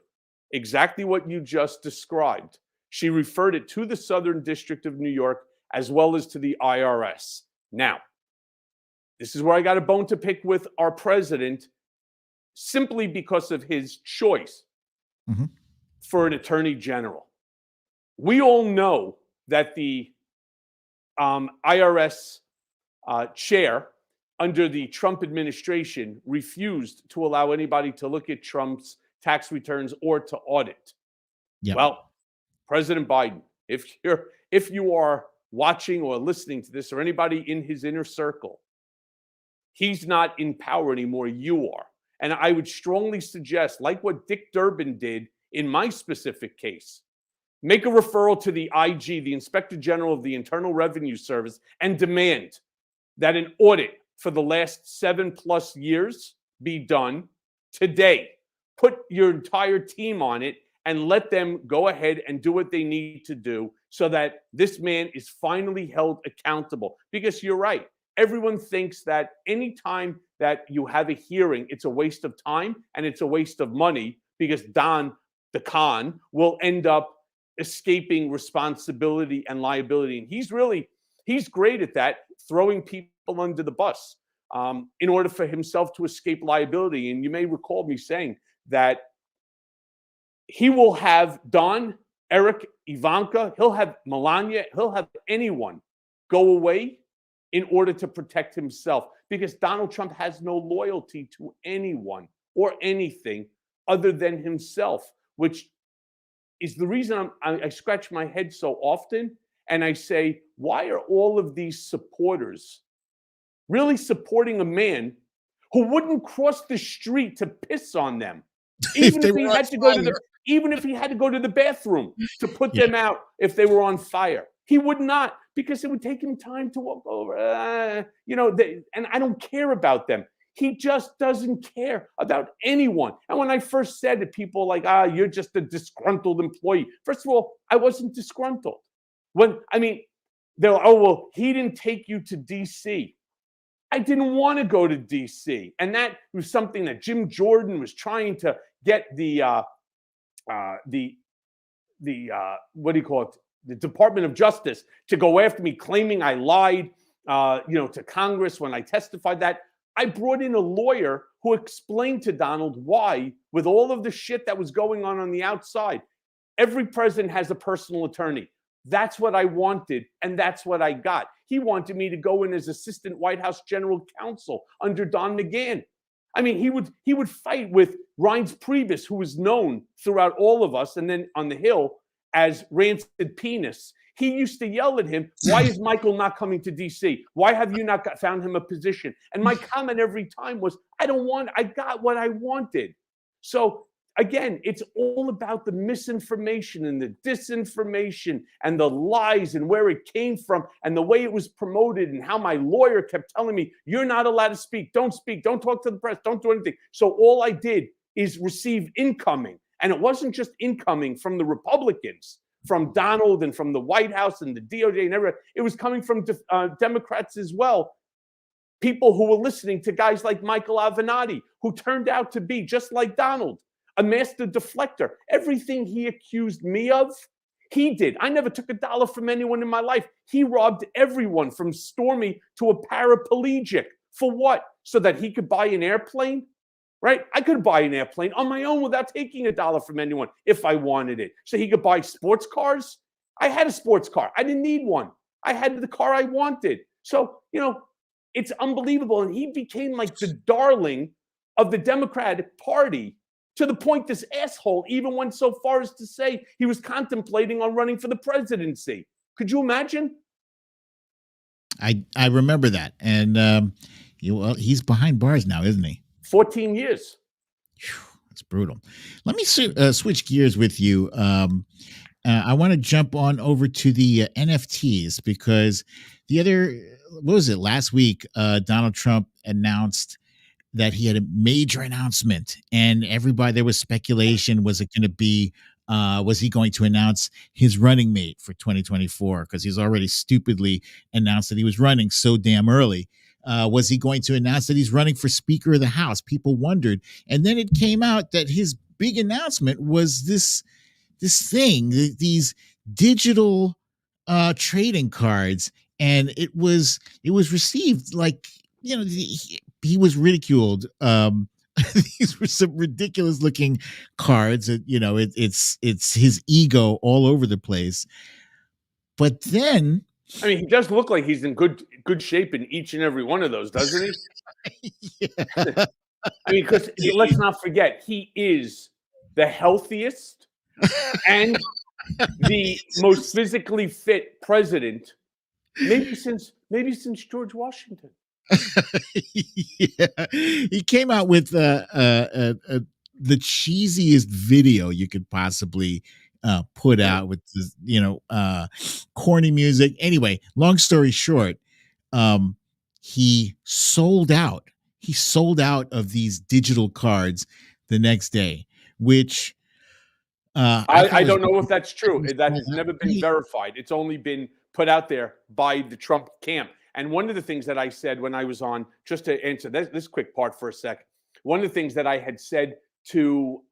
exactly what you just described, she referred it to the Southern District of New York as well as to the IRS. Now, this is where I got a bone to pick with our president, simply because of his choice for an attorney general. We all know that the IRS chair under the Trump administration refused to allow anybody to look at Trump's tax returns or to audit. Yep. Well, President Biden, if you are watching or listening to this, or anybody in his inner circle, he's not in power anymore. You are. And I would strongly suggest, like what Dick Durbin did in my specific case, make a referral to the IG, the Inspector General of the Internal Revenue Service, and demand that an audit for the last 7+ years be done today. Put your entire team on it and let them go ahead and do what they need to do so that this man is finally held accountable. Because you're right. Everyone thinks that anytime that you have a hearing, it's a waste of time and it's a waste of money, because Don the con will end up escaping responsibility and liability. And he's great at that, throwing people under the bus in order for himself to escape liability. And you may recall me saying that he will have Don, Eric, Ivanka, he'll have Melania, he'll have anyone go away in order to protect himself, because Donald Trump has no loyalty to anyone or anything other than himself, which is the reason I scratch my head so often and I say, why are all of these supporters really supporting a man who wouldn't cross the street to piss on them, even if he had to go to the bathroom to put them out if they were on fire? He would not, because it would take him time to walk over. And I don't care about them. He just doesn't care about anyone. And when I first said to people like, you're just a disgruntled employee. First of all, I wasn't disgruntled. They're like, oh, well, he didn't take you to D.C. I didn't want to go to D.C. And that was something that Jim Jordan was trying to get the Department of Justice to go after me, claiming I lied, to Congress when I testified that. I brought in a lawyer who explained to Donald why, with all of the shit that was going on the outside, every president has a personal attorney. That's what I wanted, and that's what I got. He wanted me to go in as assistant White House general counsel under Don McGahn. I mean, he would fight with Reince Priebus, who was known throughout all of us, and then on the Hill as Rancid Penis. He used to yell at him, "Why is Michael not coming to DC? Why have you not found him a position?" And my comment every time was, I got what I wanted. So again, it's all about the misinformation and the disinformation and the lies and where it came from and the way it was promoted and how my lawyer kept telling me, "You're not allowed to speak, don't talk to the press, don't do anything." So all I did is receive incoming. And it wasn't just incoming from the Republicans, from Donald and from the White House and the DOJ and everything. It was coming from Democrats as well. People who were listening to guys like Michael Avenatti, who turned out to be just like Donald, a master deflector. Everything he accused me of, he did. I never took $1 from anyone in my life. He robbed everyone from Stormy to a paraplegic. For what? So that he could buy an airplane? Right? I could buy an airplane on my own without taking $1 from anyone if I wanted it. So he could buy sports cars. I had a sports car. I didn't need one. I had the car I wanted. So, it's unbelievable. And he became like the darling of the Democratic Party, to the point this asshole even went so far as to say he was contemplating on running for the presidency. Could you imagine? I remember that. And he's behind bars now, isn't he? 14 years. That's brutal. Let me switch gears with you. I want to jump on over to the NFTs, because last week, Donald Trump announced that he had a major announcement, and there was speculation. Was it going to be, was he going to announce his running mate for 2024? Because he's already stupidly announced that he was running so damn early. Was he going to announce that he's running for Speaker of the House? People wondered. And then it came out that his big announcement was this thing, these digital trading cards. And it was received like, he was ridiculed. These were some ridiculous looking cards. It's his ego all over the place. But then, I mean, he does look like he's in good shape in each and every one of those, doesn't he? Yeah. I mean, because let's not forget, he is the healthiest and the most physically fit president, maybe since George Washington. Yeah. He came out with the cheesiest video you could possibly put out with this, corny music. Anyway, long story short, he sold out. He sold out of these digital cards the next day, which I don't know if that's true. That has never been verified. It's only been put out there by the Trump camp. And one of the things that I said when I was on, just to answer this quick part for a second, one of the things that I had said to,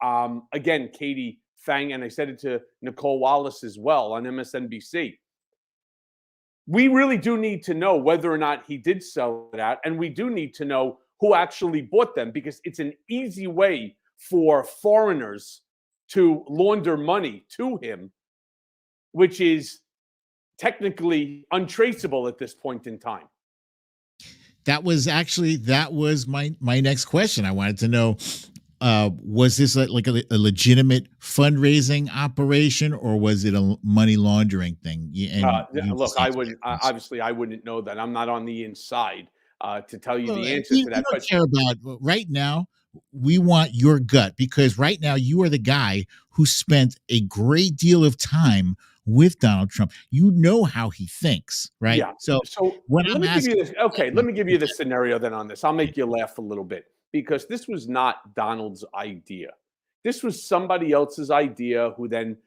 again, Katie Fang, and I said it to Nicole Wallace as well on MSNBC, we really do need to know whether or not he did sell it out, and we do need to know who actually bought them, because it's an easy way for foreigners to launder money to him, which is technically untraceable at this point in time. That was my next question. I wanted to know, was this like a legitimate fundraising operation, or was it a money laundering thing? Look, I wouldn't know that. I'm not on the inside to tell you the answer to that. But care about right now. We want your gut, because right now you are the guy who spent a great deal of time with Donald Trump. You know how he thinks, right? Yeah. So let me give you the scenario then on this. I'll make you laugh a little bit, because this was not Donald's idea. This was somebody else's idea, who then,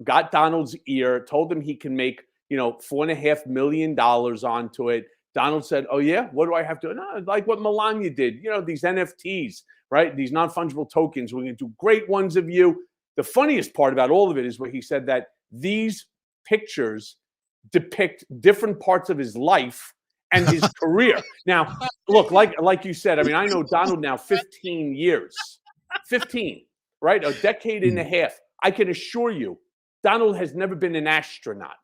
got Donald's ear, told him he can make, $4.5 million onto it. Donald said, "Oh yeah, what do I have to?" No, like what Melania did, these NFTs, right? These non-fungible tokens. We're going to do great ones of you. The funniest part about all of it is where he said that these pictures depict different parts of his life and his career. Now, look, like you said, I mean, I know Donald now 15 years, 15, right? A decade and a half. I can assure you, Donald has never been an astronaut,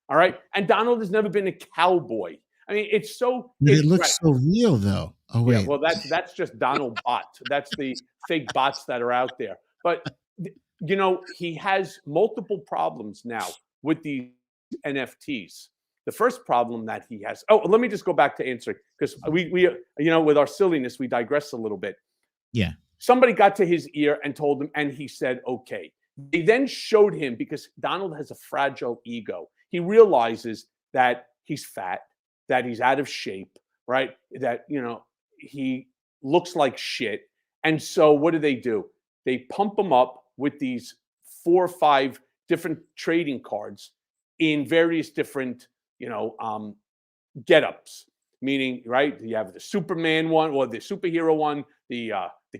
all right? And Donald has never been a cowboy. I mean, it looks so real, though. Oh, Yeah, wait. well, that's just Donald bot. That's the fake bots that are out there. But he has multiple problems now with these NFTs. The first problem that he has. Oh, let me just go back to answering, because we with our silliness we digress a little bit. Yeah. Somebody got to his ear and told him, and he said, okay. They then showed him, because Donald has a fragile ego. He realizes that he's fat, that he's out of shape, right? That, he looks like shit. And so what do? They pump him up with these 4 or 5 different trading cards in various different, get-ups. Meaning, right? You have the Superman one, or the superhero one, the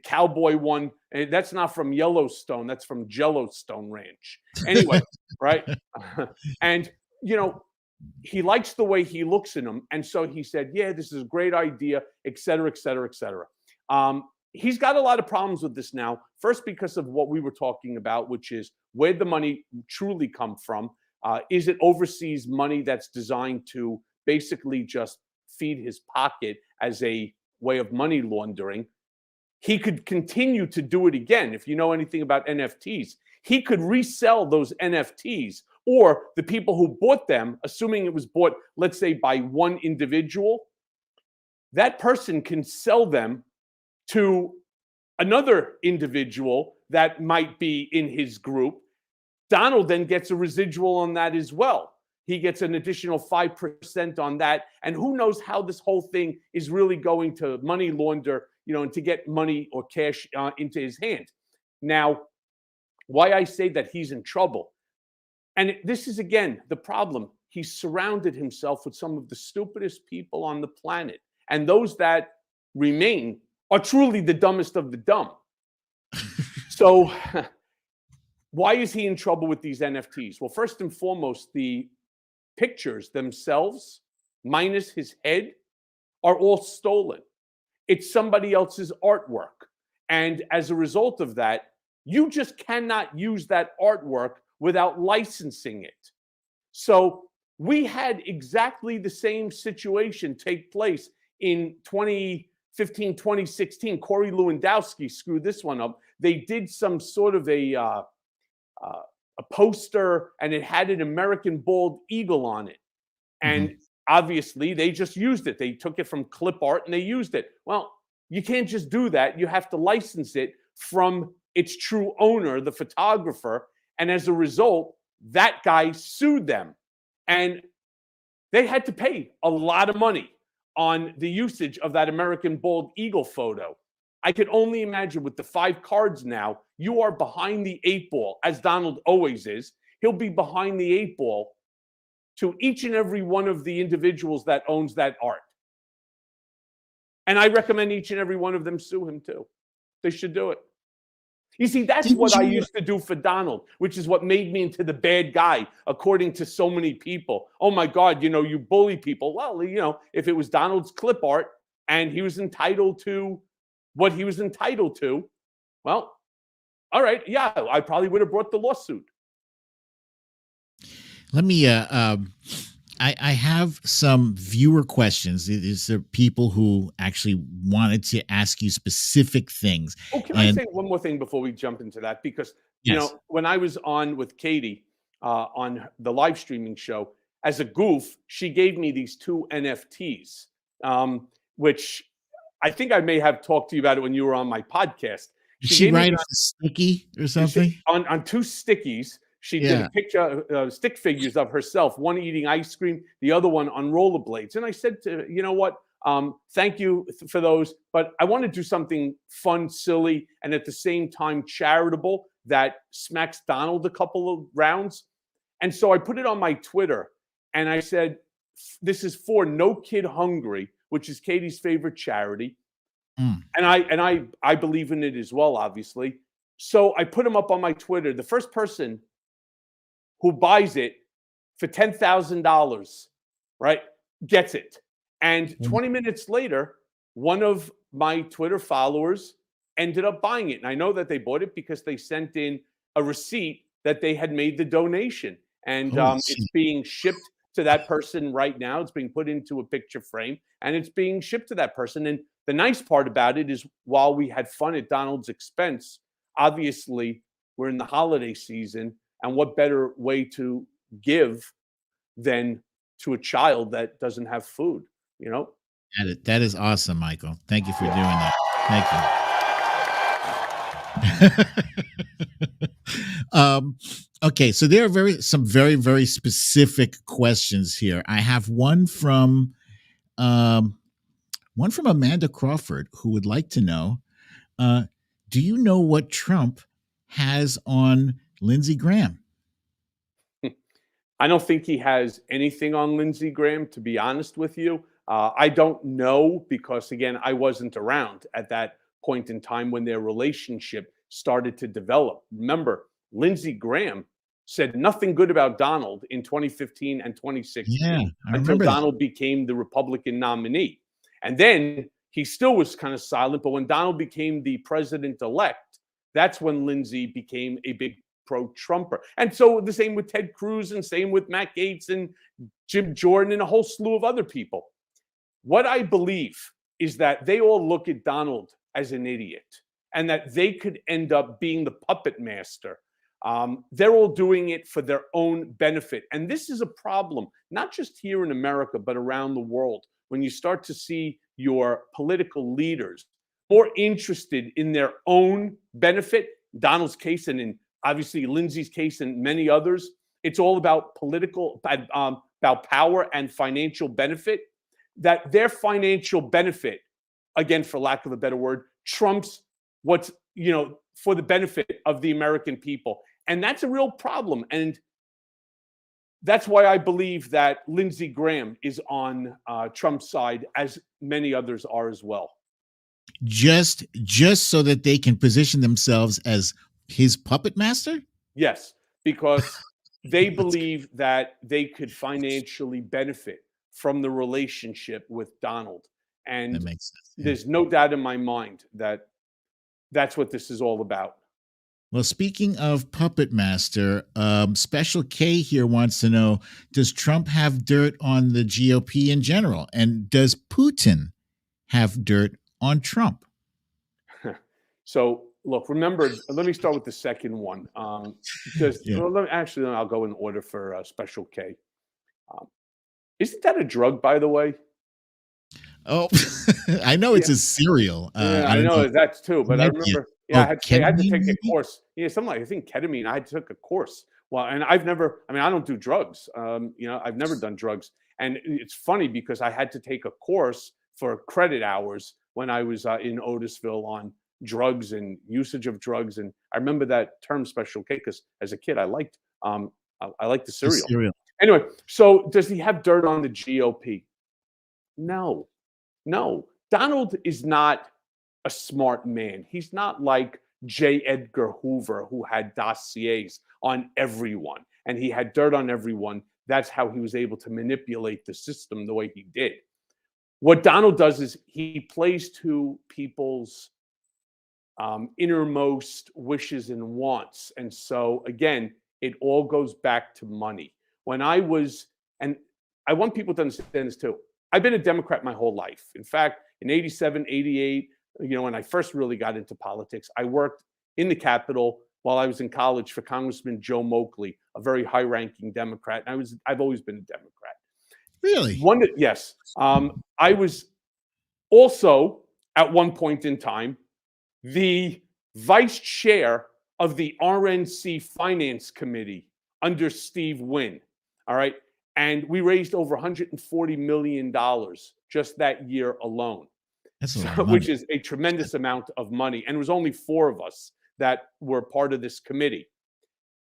cowboy one. And that's not from Yellowstone. That's from Jellostone Ranch. Anyway, right? And he likes the way he looks in them, and so he said, "Yeah, this is a great idea," et cetera, et cetera, et cetera. He's got a lot of problems with this now. First, because of what we were talking about, which is where the money truly come from. Is it overseas money that's designed to basically just feed his pocket as a way of money laundering? He could continue to do it again. If you know anything about NFTs, he could resell those NFTs, or the people who bought them, assuming it was bought, let's say, by one individual, that person can sell them to another individual that might be in his group. Donald then gets a residual on that as well. He gets an additional 5% on that. And who knows how this whole thing is really going to money launder, and to get money or cash into his hand. Now, why I say that he's in trouble. And this is, again, the problem. He's surrounded himself with some of the stupidest people on the planet. And those that remain are truly the dumbest of the dumb. So why is he in trouble with these NFTs? Well, first and foremost, the pictures themselves, minus his head, are all stolen. It's somebody else's artwork. And as a result of that, you just cannot use that artwork without licensing it. So we had exactly the same situation take place in 2015, 2016. Corey Lewandowski screwed this one up. They did some sort of a poster, and it had an American bald eagle on it. And obviously, they just used it. They took it from clip art and they used it. Well, you can't just do that. You have to license it from its true owner, the photographer. And as a result, that guy sued them. And they had to pay a lot of money on the usage of that American bald eagle photo. I could only imagine with the 5 cards now, you are behind the 8 ball, as Donald always is. He'll be behind the 8 ball to each and every one of the individuals that owns that art. And I recommend each and every one of them sue him too. They should do it. You see, that's what I used to do for Donald, which is what made me into the bad guy, according to so many people. Oh my God, you bully people. Well, if it was Donald's clip art and he was entitled to what he was entitled to, well, all right, yeah, I probably would have brought the lawsuit. Let me I have some viewer questions. These are people who actually wanted to ask you specific things. Oh, can I say one more thing before we jump into that? Because, when I was on with Katie on the live streaming show, as a goof, she gave me these 2 NFTs, which I think I may have talked to you about it when you were on my podcast. Did she write on a sticky or something? On 2 stickies. She did a picture, stick figures of herself, one eating ice cream, the other one on rollerblades. And I said to her, you know what? Thank you for those, but I want to do something fun, silly, and at the same time charitable that smacks Donald a couple of rounds. And so I put it on my Twitter, and I said, this is for No Kid Hungry, which is Katie's favorite charity. And I believe in it as well, obviously. So I put them up on my Twitter. The first person who buys it for $10,000, right, gets it. And 20 minutes later, one of my Twitter followers ended up buying it. And I know that they bought it because they sent in a receipt that they had made the donation. And it's being shipped to that person right now. It's being put into a picture frame, and it's being shipped to that person. And The nice part about it is while we had fun at Donald's expense, obviously we're in the holiday season, and what better way to give than to a child that doesn't have food, you know? That is awesome, Michael. Thank you for doing that. Thank you. Okay, so there are some very, very specific questions here. I have one from Amanda Crawford, who would like to know, do you know what Trump has on Lindsey Graham? I don't think he has anything on Lindsey Graham, to be honest with you. I don't know because, again, I wasn't around at that point in time when their relationship started to develop. Remember, Lindsey Graham said nothing good about Donald in 2015 and 2016 until Donald became the Republican nominee. And then he still was kind of silent. But when Donald became the president-elect, that's when Lindsey became a big pro-Trumper. And so the same with Ted Cruz and same with Matt Gaetz and Jim Jordan and a whole slew of other people. What I believe is that they all look at Donald as an idiot and that they could end up being the puppet master. They're all doing it for their own benefit. And this is a problem, not just here in America, but around the world. When you start to see your political leaders more interested in their own benefit, Donald's case and in obviously Lindsey's case and many others, it's all about about power and financial benefit, that their financial benefit, again, for lack of a better word, trumps what's, for the benefit of the American people. And that's a real problem. And that's why I believe that Lindsey Graham is on Trump's side, as many others are as well. Just so that they can position themselves as his puppet master? Yes, because they believe that they could financially benefit from the relationship with Donald. And that makes sense. Yeah. There's no doubt in my mind that that's what this is all about. Well, speaking of puppet master, Special K here wants to know, does Trump have dirt on the GOP in general? And does Putin have dirt on Trump? So, look, remember, let me start with the second one. Because I'll go in order for Special K. Isn't that a drug, by the way? Oh, I know it's a cereal. I know that too, but I remember, I had to take a course. Something like, I think ketamine. I took a course. Well, and I don't do drugs. I've never done drugs. And it's funny because I had to take a course for credit hours when I was in Otisville on drugs and usage of drugs. And I remember that term, Special K, because as a kid, I liked the cereal. Anyway, so does he have dirt on the GOP? No. Donald is not a smart man. He's not like J. Edgar Hoover, who had dossiers on everyone, and he had dirt on everyone. That's how he was able to manipulate the system the way he did. What Donald does is he plays to people's innermost wishes and wants. And so, again, it all goes back to money. When I want people to understand this too, I've been a Democrat my whole life. In fact, in 87, 88, when I first really got into politics, I worked in the Capitol while I was in college for Congressman Joe Moakley, a very high-ranking Democrat. And I've always been a Democrat. Really? Yes. I was also, at one point in time, the vice chair of the RNC Finance Committee under Steve Wynn. All right. And we raised over $140 million just that year alone, which is a tremendous amount of money. And it was only 4 of us that were part of this committee.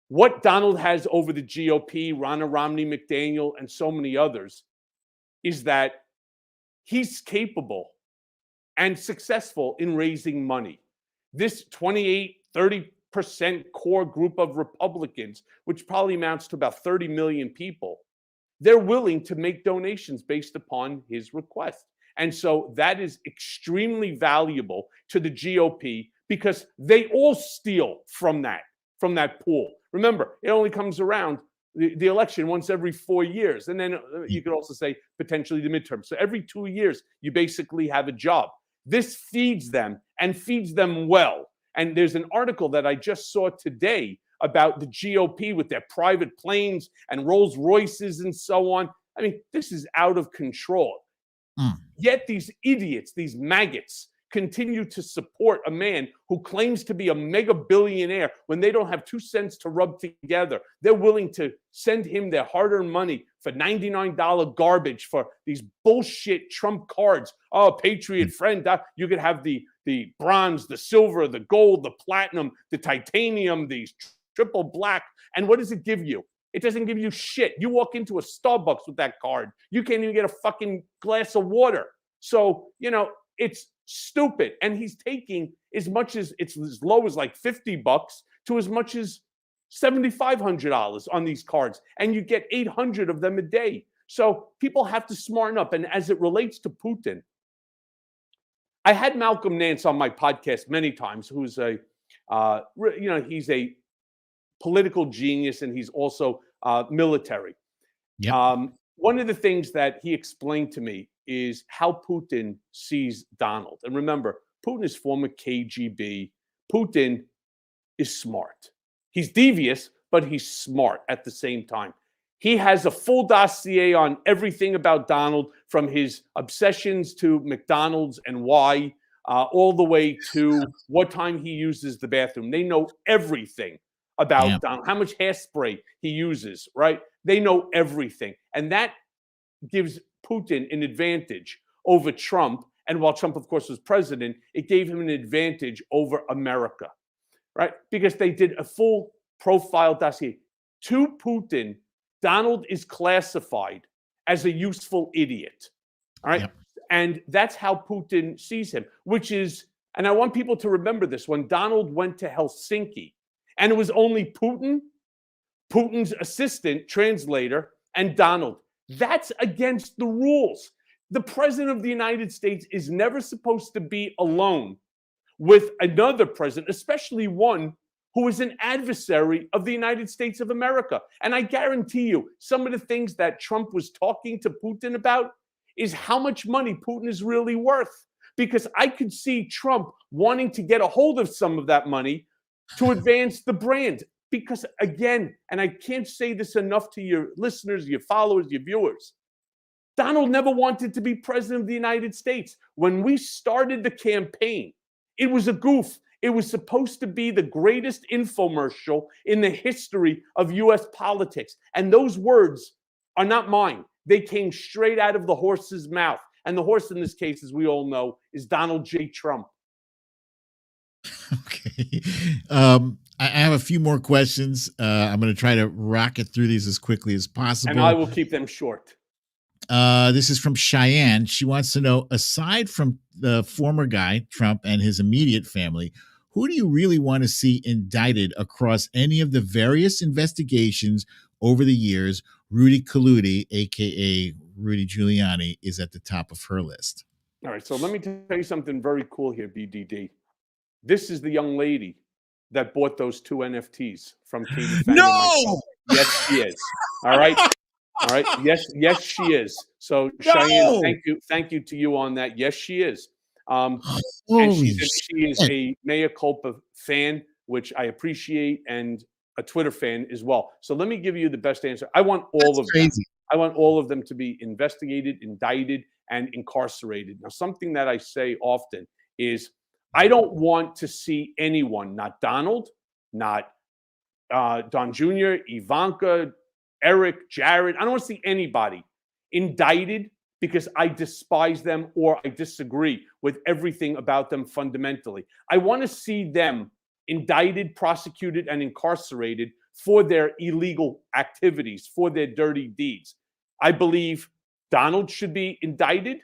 What Donald has over the GOP, Ronna Romney, McDaniel, and so many others, is that he's capable and successful in raising money. This 28-30% core group of Republicans, which probably amounts to about 30 million people, they're willing to make donations based upon his request. And so that is extremely valuable to the GOP because they all steal from that pool. Remember, it only comes around the election once every 4 years. And then you could also say potentially the midterm. So every 2 years, you basically have a job. This feeds them and feeds them well. And there's an article that I just saw today about the GOP with their private planes and Rolls Royces and so on. I mean, this is out of control. Yet these idiots, these maggots, continue to support a man who claims to be a mega billionaire when they don't have 2 cents to rub together. They're willing to send him their hard-earned money for $99 garbage for these bullshit Trump cards. Oh, Patriot friend, you could have the bronze, the silver, the gold, the platinum, the titanium, these triple black. And what does it give you? It doesn't give you shit. You walk into a Starbucks with that card, you can't even get a fucking glass of water. So, it's stupid. And he's taking as much as it's as low as like $50 to as much as $7,500 on these cards. And you get 800 of them a day. So people have to smarten up. And as it relates to Putin, I had Malcolm Nance on my podcast many times, who's he's a political genius, and he's also military. Yep. One of the things that he explained to me is how Putin sees Donald. And remember, Putin is former KGB. Putin is smart. He's devious, but he's smart at the same time. He has a full dossier on everything about Donald, from his obsessions to McDonald's and why, all the way to what time he uses the bathroom. They know everything about Donald, how much hairspray he uses, right? They know everything. And that gives Putin an advantage over Trump. And while Trump, of course, was president, it gave him an advantage over America, right? Because they did a full profile dossier. To Putin, Donald is classified as a useful idiot, all right? Yep. And that's how Putin sees him, which is, and I want people to remember this, when Donald went to Helsinki, and it was only Putin, Putin's assistant, translator, and Donald. That's against the rules. The president of the United States is never supposed to be alone with another president, especially one who is an adversary of the United States of America. And I guarantee you, some of the things that Trump was talking to Putin about is how much money Putin is really worth. Because I could see Trump wanting to get a hold of some of that money to advance the brand. Because again, and I can't say this enough to your listeners, your followers, your viewers, Donald never wanted to be president of the United States. When we started the campaign, it was a goof. It was supposed to be the greatest infomercial in the history of US politics. And those words are not mine. They came straight out of the horse's mouth. And the horse in this case, as we all know, is Donald J. Trump. Okay. I have a few more questions. I'm going to try to rocket through these as quickly as possible. And I will keep them short. This is from Cheyenne. She wants to know, aside from the former guy, Trump, and his immediate family, who do you really want to see indicted across any of the various investigations over the years? Rudy Colludi, a.k.a. Rudy Giuliani, is at the top of her list. All right, so let me tell you something very cool here, BDD. This is the young lady that bought those 2 NFTs from Katie Fanning. No! Yes, she is. All right. All right. Yes, she is. So No! Cheyenne, thank you to you on that. Yes, she is. And she is a mea culpa fan, which I appreciate, and a Twitter fan as well. So let me give you the best answer. I want all of them. I want all of them to be investigated, indicted, and incarcerated. Now, something that I say often is, I don't want to see anyone, not Donald, not Don Jr., Ivanka, Eric, Jared. I don't want to see anybody indicted because I despise them or I disagree with everything about them fundamentally. I want to see them indicted, prosecuted, and incarcerated for their illegal activities, for their dirty deeds. I believe Donald should be indicted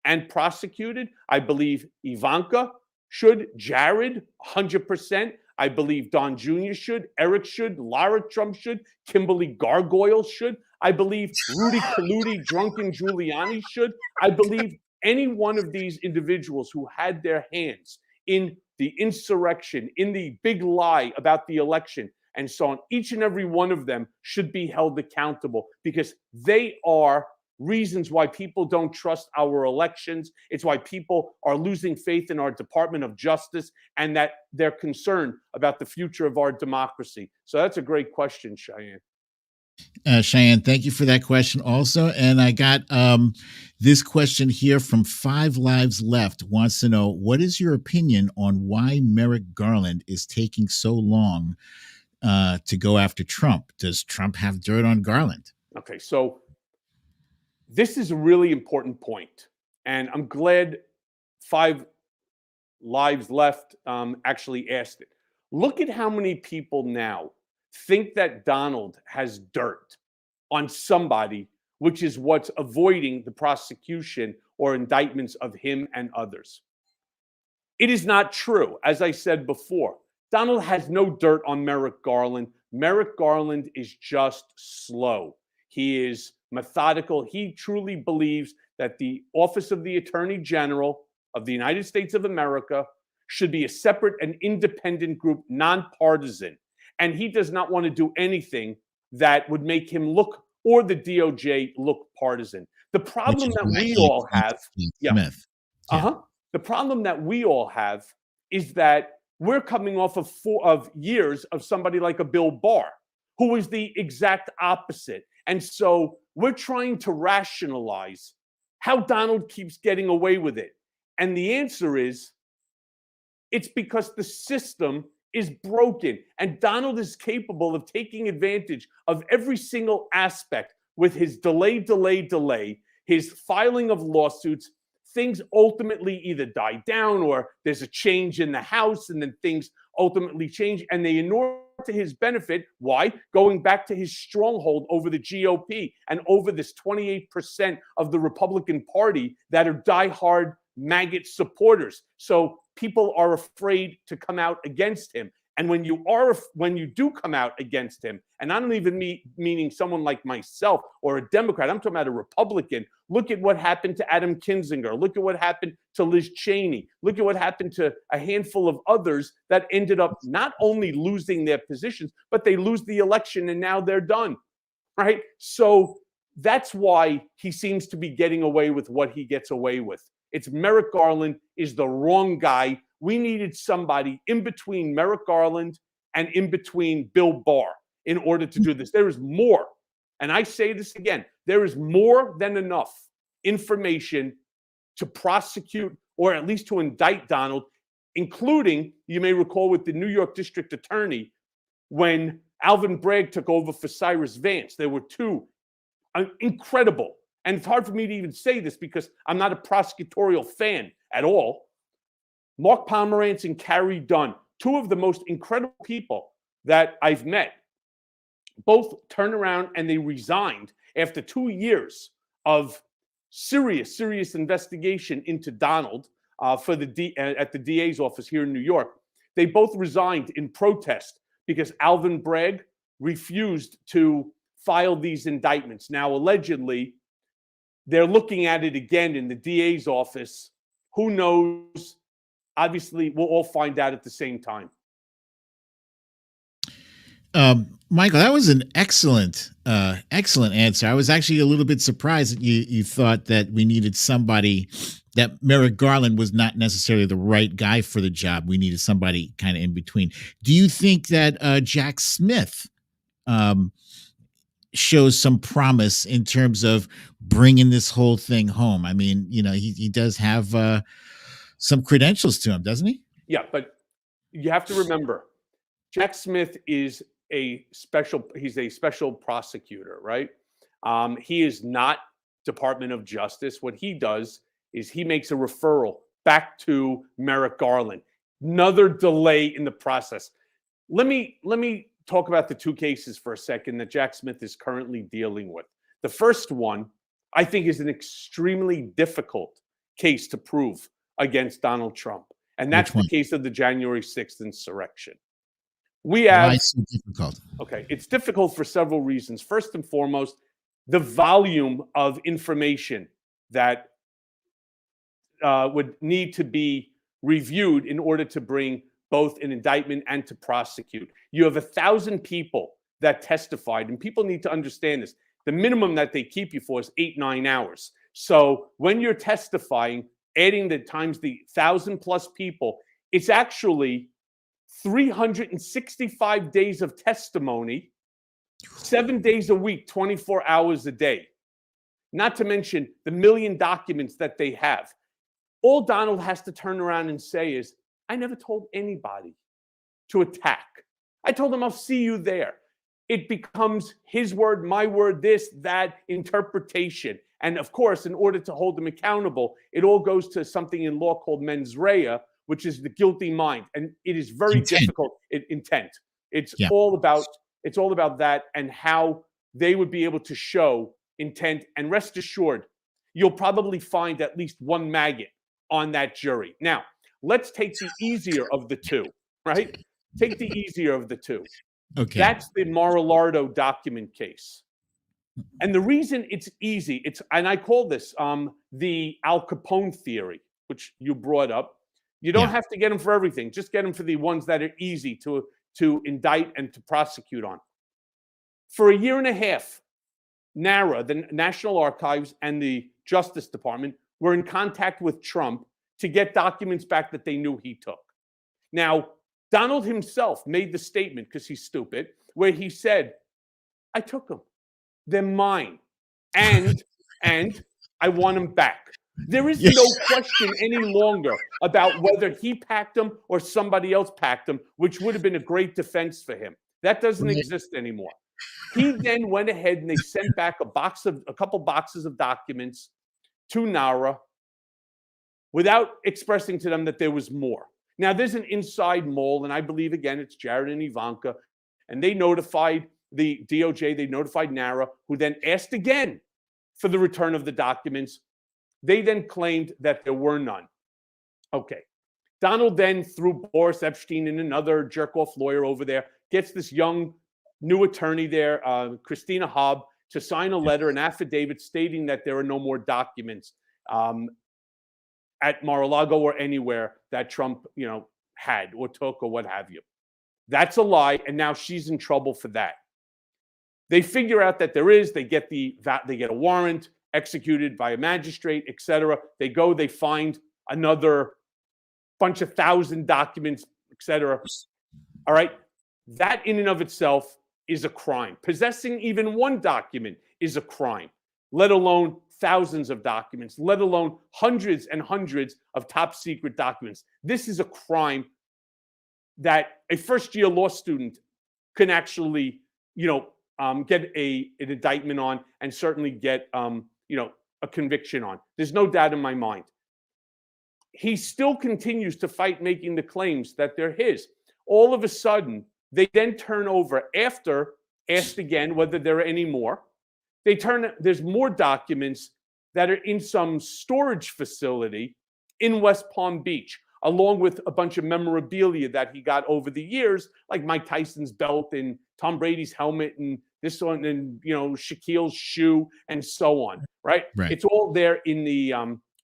and prosecuted. I believe Ivanka should, Jared, 100%. I believe Don Jr. should, Eric should, Lara Trump should, Kimberly Gargoyle should. I believe Rudy Colludi, drunken Giuliani should. I believe any one of these individuals who had their hands in the insurrection, in the big lie about the election, and so on, each and every one of them should be held accountable because they are reasons why people don't trust our elections. It's why people are losing faith in our Department of Justice, and that they're concerned about the future of our democracy. So that's a great question, Cheyenne. Cheyenne, thank you for that question also. And I got this question here from Five Lives Left, wants to know, what is your opinion on why Merrick Garland is taking so long to go after Trump? Does Trump have dirt on Garland? Okay, so this is a really important point, and I'm glad Five Lives Left actually asked it. Look at how many people now think that Donald has dirt on somebody, which is what's avoiding the prosecution or indictments of him and others. It is not true. As I said before, Donald has no dirt on Merrick Garland. Merrick Garland is just slow. He is methodical. He truly believes that the Office of the Attorney General of the United States of America should be a separate and independent group, nonpartisan. And he does not want to do anything that would make him look, or the DOJ look, partisan. The problem that we all have, the problem that we all have is that we're coming off of years of somebody like a Bill Barr, who is the exact opposite. And so we're trying to rationalize how Donald keeps getting away with it. And the answer is, it's because the system is broken, and Donald is capable of taking advantage of every single aspect with his delay, his filing of lawsuits. Things ultimately either die down, or there's a change in the House, and then things ultimately change, and they inure to his benefit. Why? Going back to his stronghold over the GOP and over this 28% of the Republican Party that are diehard maggot supporters. So people are afraid to come out against him. And when you do come out against him, and I don't even meaning someone like myself or a Democrat, I'm talking about a Republican. Look at what happened to Adam Kinzinger. Look at what happened to Liz Cheney. Look at what happened to a handful of others that ended up not only losing their positions, but they lose the election and now they're done, right? So that's why he seems to be getting away with what he gets away with. It's Merrick Garland is the wrong guy. We needed somebody in between Merrick Garland and in between Bill Barr in order to do this. There is more, and I say this again, there is more than enough information to prosecute or at least to indict Donald, including, you may recall, with the New York District Attorney, when Alvin Bragg took over for Cyrus Vance. There were two incredible, and it's hard for me to even say this because I'm not a prosecutorial fan at all, Mark Pomerantz and Carrie Dunn, two of the most incredible people that I've met, both turned around and they resigned after 2 years of serious investigation into Donald at the DA's office here in New York. They both resigned in protest because Alvin Bragg refused to file these indictments. Now, allegedly, they're looking at it again in the DA's office. Who knows? Obviously, we'll all find out at the same time. Michael, that was an excellent answer. I was actually a little bit surprised that you thought that we needed somebody, that Merrick Garland was not necessarily the right guy for the job. We needed somebody kind of in between. Do you think that Jack Smith shows some promise in terms of bringing this whole thing home? I mean, you know, he does have some credentials to him, doesn't he? Yeah, but you have to remember, Jack Smith is he's a special prosecutor, right? He is not Department of Justice. What he does is he makes a referral back to Merrick Garland. Another delay in the process. Let me talk about the two cases for a second that Jack Smith is currently dealing with. The first one, I think, is an extremely difficult case to prove against Donald Trump. And that's the case of the January 6th insurrection. Why so difficult? Okay, it's difficult for several reasons. First and foremost, the volume of information that would need to be reviewed in order to bring both an indictment and to prosecute. You have 1,000 people that testified, and people need to understand this. The minimum that they keep you for is 8-9 hours. So when you're testifying, adding the times the 1,000+ people, it's actually 365 days of testimony, 7 days a week, 24 hours a day. Not to mention the million documents that they have. All Donald has to turn around and say is, I never told anybody to attack. I told them I'll see you there. It becomes his word, my word, this, that interpretation. And of course, in order to hold them accountable, it all goes to something in law called mens rea, which is the guilty mind. And it is very difficult. Intent. It's all about that and how they would be able to show intent. And rest assured, you'll probably find at least one maggot on that jury. Now, let's take the easier of the two, right? Take the easier of the two. Okay. That's the Mar-a-Lago document case. And the reason it's easy, and I call this the Al Capone theory, which you brought up. You don't have to get them for everything. Just get them for the ones that are easy to indict and to prosecute on. For a year and a half, NARA, the National Archives, and the Justice Department were in contact with Trump to get documents back that they knew he took. Now, Donald himself made the statement, because he's stupid, where he said, I took them. They're mine. And I want them back. There is no question any longer about whether he packed them or somebody else packed them, which would have been a great defense for him. That doesn't exist anymore. He then went ahead and they sent back a couple boxes of documents to NARA without expressing to them that there was more. Now, there's an inside mole, and I believe, again, it's Jared and Ivanka, and they notified the DOJ, they notified NARA, who then asked again for the return of the documents. They then claimed that there were none. Okay. Donald then, through Boris Epstein and another jerk-off lawyer over there, gets this young new attorney there, Christina Hobb, to sign a letter, an affidavit stating that there are no more documents at Mar-a-Lago or anywhere that Trump, had or took or what have you. That's a lie, and now she's in trouble for that. They figure out that there is. They get a warrant executed by a magistrate, etc. They go. They find another bunch of 1,000 documents, etc. All right, that in and of itself is a crime. Possessing even one document is a crime, let alone thousands of documents, let alone hundreds and hundreds of top secret documents. This is a crime that a first-year law student can actually, get an indictment on and certainly get, a conviction on. There's no doubt in my mind. He still continues to fight making the claims that they're his. All of a sudden, they then turn over after asked again whether there are any more. There's more documents that are in some storage facility in West Palm Beach, along with a bunch of memorabilia that he got over the years, like Mike Tyson's belt and Tom Brady's helmet and this one and, Shaquille's shoe and so on, right? It's all there in the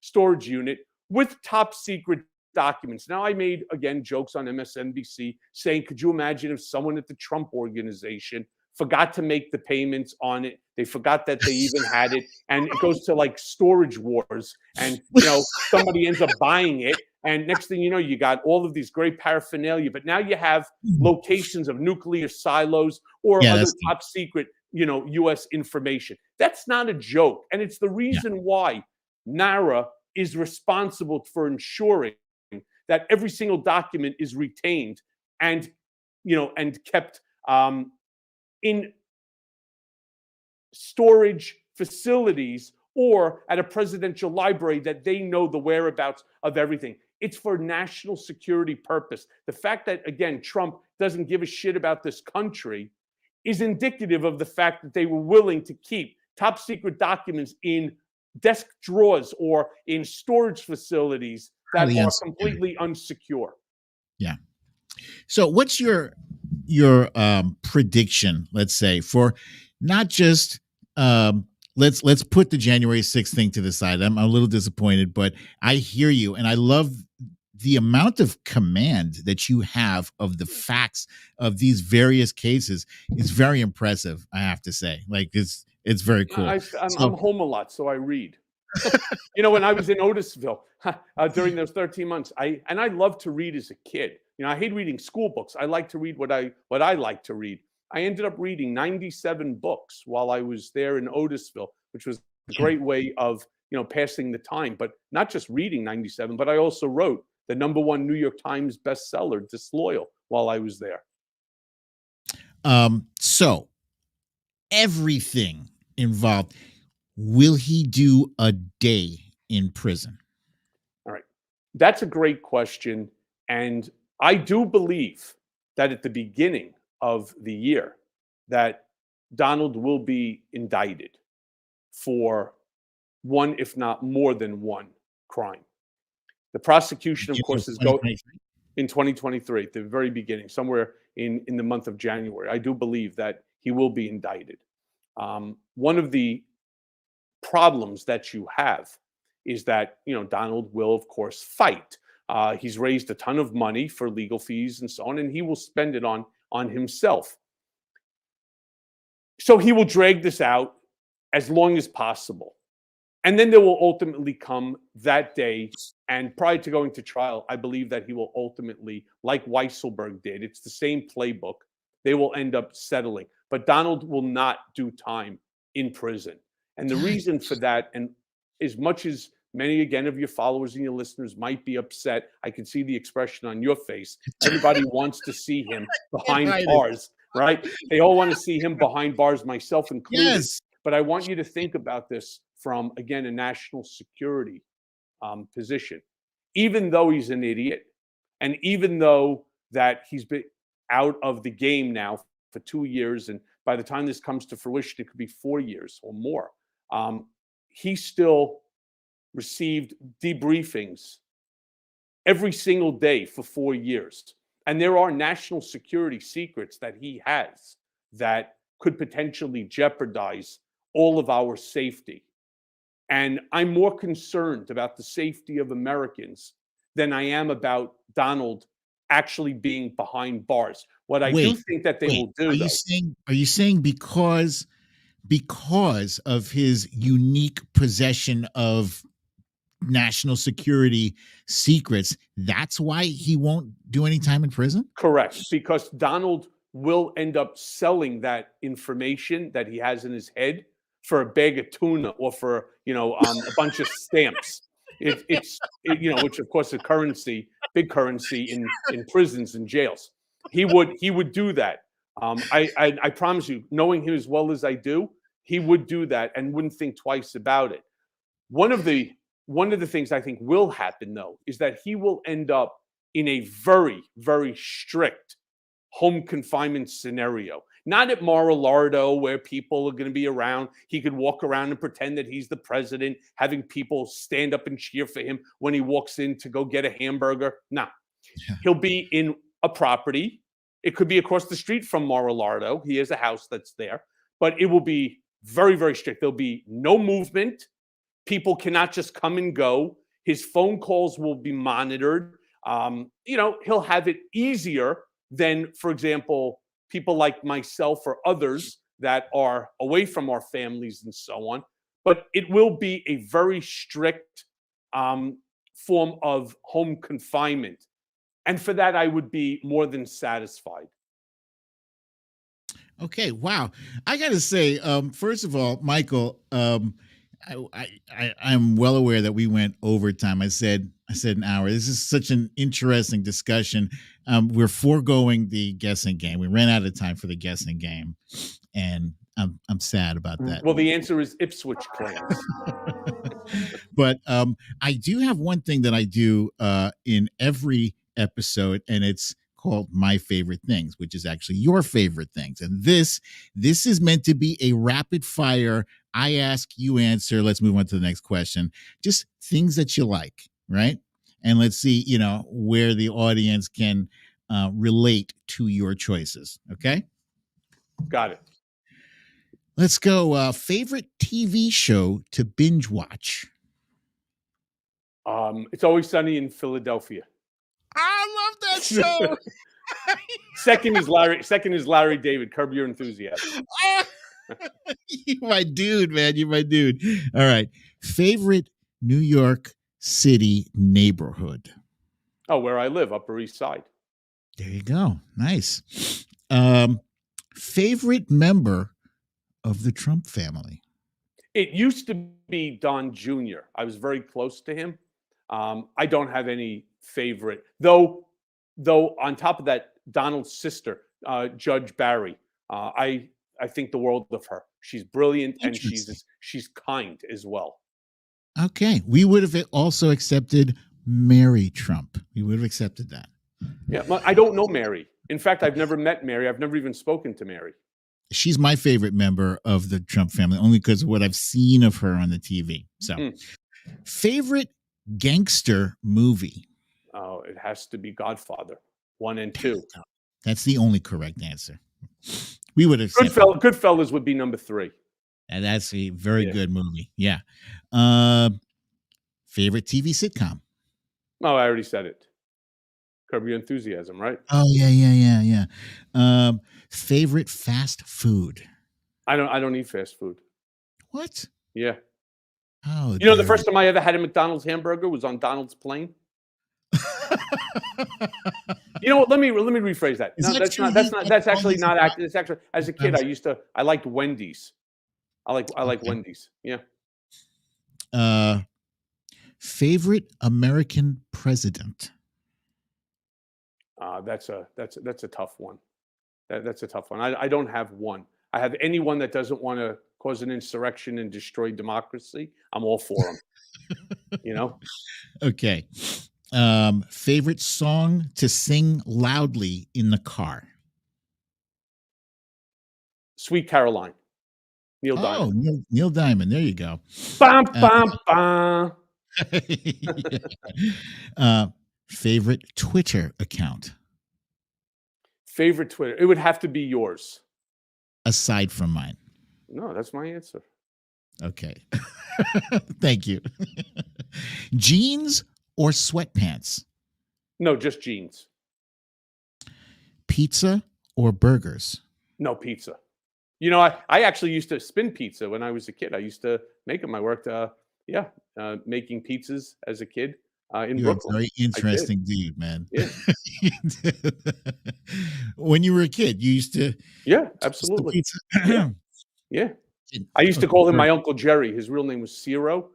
storage unit with top secret documents. Now, I made, again, jokes on MSNBC saying, could you imagine if someone at the Trump organization forgot to make the payments on it? They forgot that they even had it. And it goes to like storage wars. And, somebody ends up buying it. And next thing you know, you got all of these great paraphernalia. But now you have locations of nuclear silos or other top secret, U.S. information. That's not a joke. And it's the reason why NARA is responsible for ensuring that every single document is retained and, and kept in storage facilities or at a presidential library that they know the whereabouts of everything. It's for national security purpose. The fact that, again, Trump doesn't give a shit about this country is indicative of the fact that they were willing to keep top secret documents in desk drawers or in storage facilities that are completely unsecure. Yeah. So what's your prediction, let's say, for not just let's put the January 6th thing to the side. I'm a little disappointed, but I hear you, and I love the amount of command that you have of the facts of these various cases is very impressive, I have to say. Like, It's very cool. I'm home a lot, so I read. When I was in Otisville during those 13 months, I loved to read as a kid. I hate reading school books. I like to read what I like to read. I ended up reading 97 books while I was there in Otisville, which was a great way of passing the time. But not just reading 97, but I also wrote the #1 New York Times bestseller, Disloyal, while I was there. So everything involved. Will he do a day in prison? All right. That's a great question. And I do believe that at the beginning of the year that Donald will be indicted for one, if not more than one crime. The prosecution, of course, is going in 2023, at the very beginning, somewhere in the month of January. I do believe that he will be indicted. One of the problems that you have is that Donald will, of course, fight. He's raised a ton of money for legal fees and so on, and he will spend it on himself. So he will drag this out as long as possible. And then there will ultimately come that day. And prior to going to trial, I believe that he will ultimately, like Weisselberg did, it's the same playbook, they will end up settling. But Donald will not do time in prison. And the reason for that, and as much as many, again, of your followers and your listeners might be upset, I can see the expression on your face. Everybody wants to see him behind bars, right? They all want to see him behind bars, myself included. Yes. But I want you to think about this from, again, a national security position. Even though he's an idiot, and even though that he's been out of the game now for 2 years, and by the time this comes to fruition, it could be 4 years or more, he still received debriefings every single day for 4 years. And there are national security secrets that he has that could potentially jeopardize all of our safety. And I'm more concerned about the safety of Americans than I am about Donald actually being behind bars. What I do think that they will do, are you saying because of his unique possession of national security secrets, that's why he won't do any time in prison? Correct, because Donald will end up selling that information that he has in his head for a bag of tuna or for a bunch of stamps. It's which of course is currency, big currency in prisons and jails. He would do that. I promise you, knowing him as well as I do, he would do that and wouldn't think twice about it. One of the things I think will happen, though, is that he will end up in a very, very strict home confinement scenario. Not at Mar-a-Lago, where people are going to be around. He could walk around and pretend that he's the president, having people stand up and cheer for him when he walks in to go get a hamburger. No. He'll be in a property. It could be across the street from Mar-a-Lago. He has a house that's there. But it will be very, very strict. There'll be no movement. People cannot just come and go. His phone calls will be monitored. He'll have it easier than, for example, people like myself or others that are away from our families and so on. But it will be a very strict form of home confinement. And for that, I would be more than satisfied. Okay, wow. I got to say, first of all, Michael, I'm well aware that we went overtime. I said an hour. This is such an interesting discussion. We're foregoing the guessing game. We ran out of time for the guessing game, and I'm sad about that. Well, the answer is Ipswich claims. But I do have one thing that I do in every episode, and it's called My Favorite Things, which is actually your favorite things. And this is meant to be a rapid fire. I ask, you answer. Let's move on to the next question. Just things that you like, right? And let's see, where the audience can relate to your choices. Okay? Got it. Let's go. Favorite TV show to binge watch? It's Always Sunny in Philadelphia. I love that show. Second is Larry David, Curb Your Enthusiasm. You my dude, man. You my dude. All right. Favorite New York City neighborhood. Oh, where I live, Upper East Side. There you go. Nice. Favorite member of the Trump family. It used to be Don Jr. I was very close to him. I don't have any favorite, though. On top of that, Donald's sister, Judge Barry. I think the world of her. She's brilliant and she's kind as well. Okay, we would have also accepted Mary Trump. We would have accepted that. Yeah, I don't know Mary. In fact, I've never met Mary. I've never even spoken to Mary. She's my favorite member of the Trump family, only because of what I've seen of her on the TV. So, favorite gangster movie? Oh, it has to be Godfather 1 and 2. That's the only correct answer. We would have Goodfellas would be number 3. And that's a very good movie. Yeah. Favorite TV sitcom? Oh, I already said it. Curb Your Enthusiasm, right? Oh, yeah. Favorite fast food? I don't eat fast food. What? Yeah. Oh, the first time I ever had a McDonald's hamburger was on Donald's plane. You know what? Let me rephrase that. No, that's actually not accurate. It's actually, as a kid, I liked Wendy's. I like Wendy's. Yeah. Favorite American president? That's a tough one. That's a tough one. I don't have one. I have anyone that doesn't want to cause an insurrection and destroy democracy. I'm all for them. Okay. Favorite song to sing loudly in the car? Sweet Caroline. Neil Diamond. Oh, Neil Diamond. There you go. Bam, bam, bam. Favorite Twitter account? Favorite Twitter? It would have to be yours. Aside from mine. No, that's my answer. Okay. Thank you. Jeans or sweatpants? No, just jeans. Pizza or burgers? No, pizza. I actually used to spin pizza when I was a kid. I used to make them. I worked, making pizzas as a kid in You're Brooklyn. a very interesting dude, man. Yeah. When you were a kid, you used to. Yeah, absolutely. Pizza. Yeah. I used to call him my Uncle Jerry. His real name was Ciro.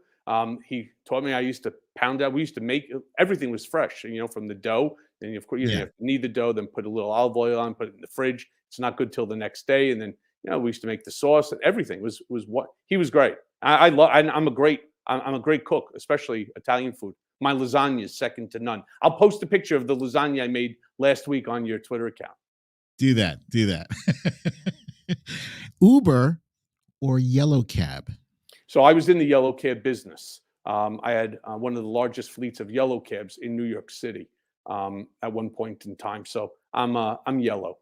He taught me I used to pound out. We used to make everything was fresh, from the dough. And of course, you have to knead the dough, then put a little olive oil on, put it in the fridge. It's not good till the next day. And then, we used to make the sauce and everything was what he was great. I'm a great cook, especially Italian food. My lasagna is second to none. I'll post a picture of the lasagna I made last week on your Twitter account. Do that. Uber or yellow cab? So I was in the yellow cab business. I had one of the largest fleets of yellow cabs in New York City at one point in time. So I'm yellow.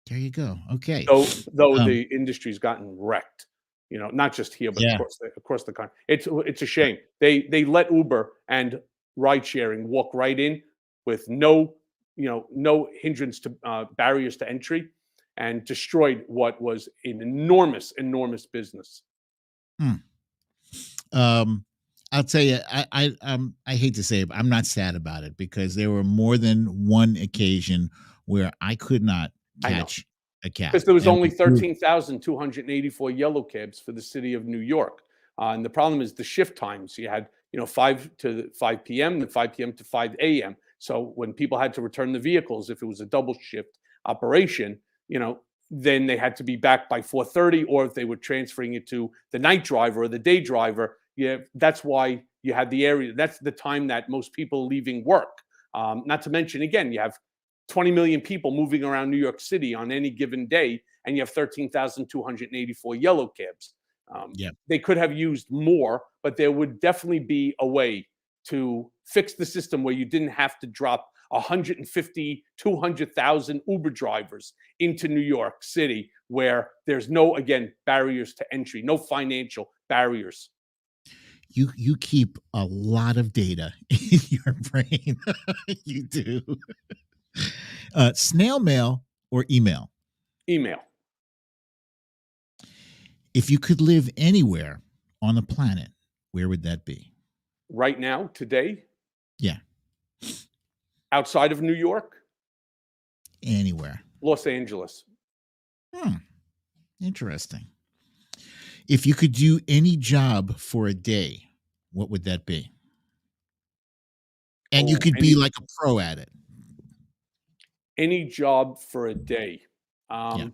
There you go. Okay. Though the industry's gotten wrecked, not just here, but across the country. It's a shame. They let Uber and ride sharing walk right in with no hindrance to barriers to entry, and destroyed what was an enormous business. I'll tell you, I hate to say it, but I'm not sad about it, because there were more than one occasion where I could not catch a cab. Because there was only 13,284 yellow cabs for the city of New York. And the problem is the shift times. You had, 5 to 5 p.m., then 5 p.m. to 5 a.m. So when people had to return the vehicles, if it was a double shift operation, then they had to be back by 4:30, or if they were transferring it to the night driver or the day driver, that's why you had the area. That's the time that most people are leaving work. Not to mention, again, you have 20 million people moving around New York City on any given day, and you have 13,284 yellow cabs. They could have used more, but there would definitely be a way to fix the system where you didn't have to drop 150, 200,000 Uber drivers into New York City, where there's no, again, barriers to entry, no financial barriers. You keep a lot of data in your brain. You do. Snail mail or email? Email. If you could live anywhere on the planet, where would that be? Right now, today, Yeah, outside of New York, anywhere. Los Angeles. Interesting. If you could do any job for a day, what would that be? And you Oh, could be like a pro at it. any job for a day. Yeah.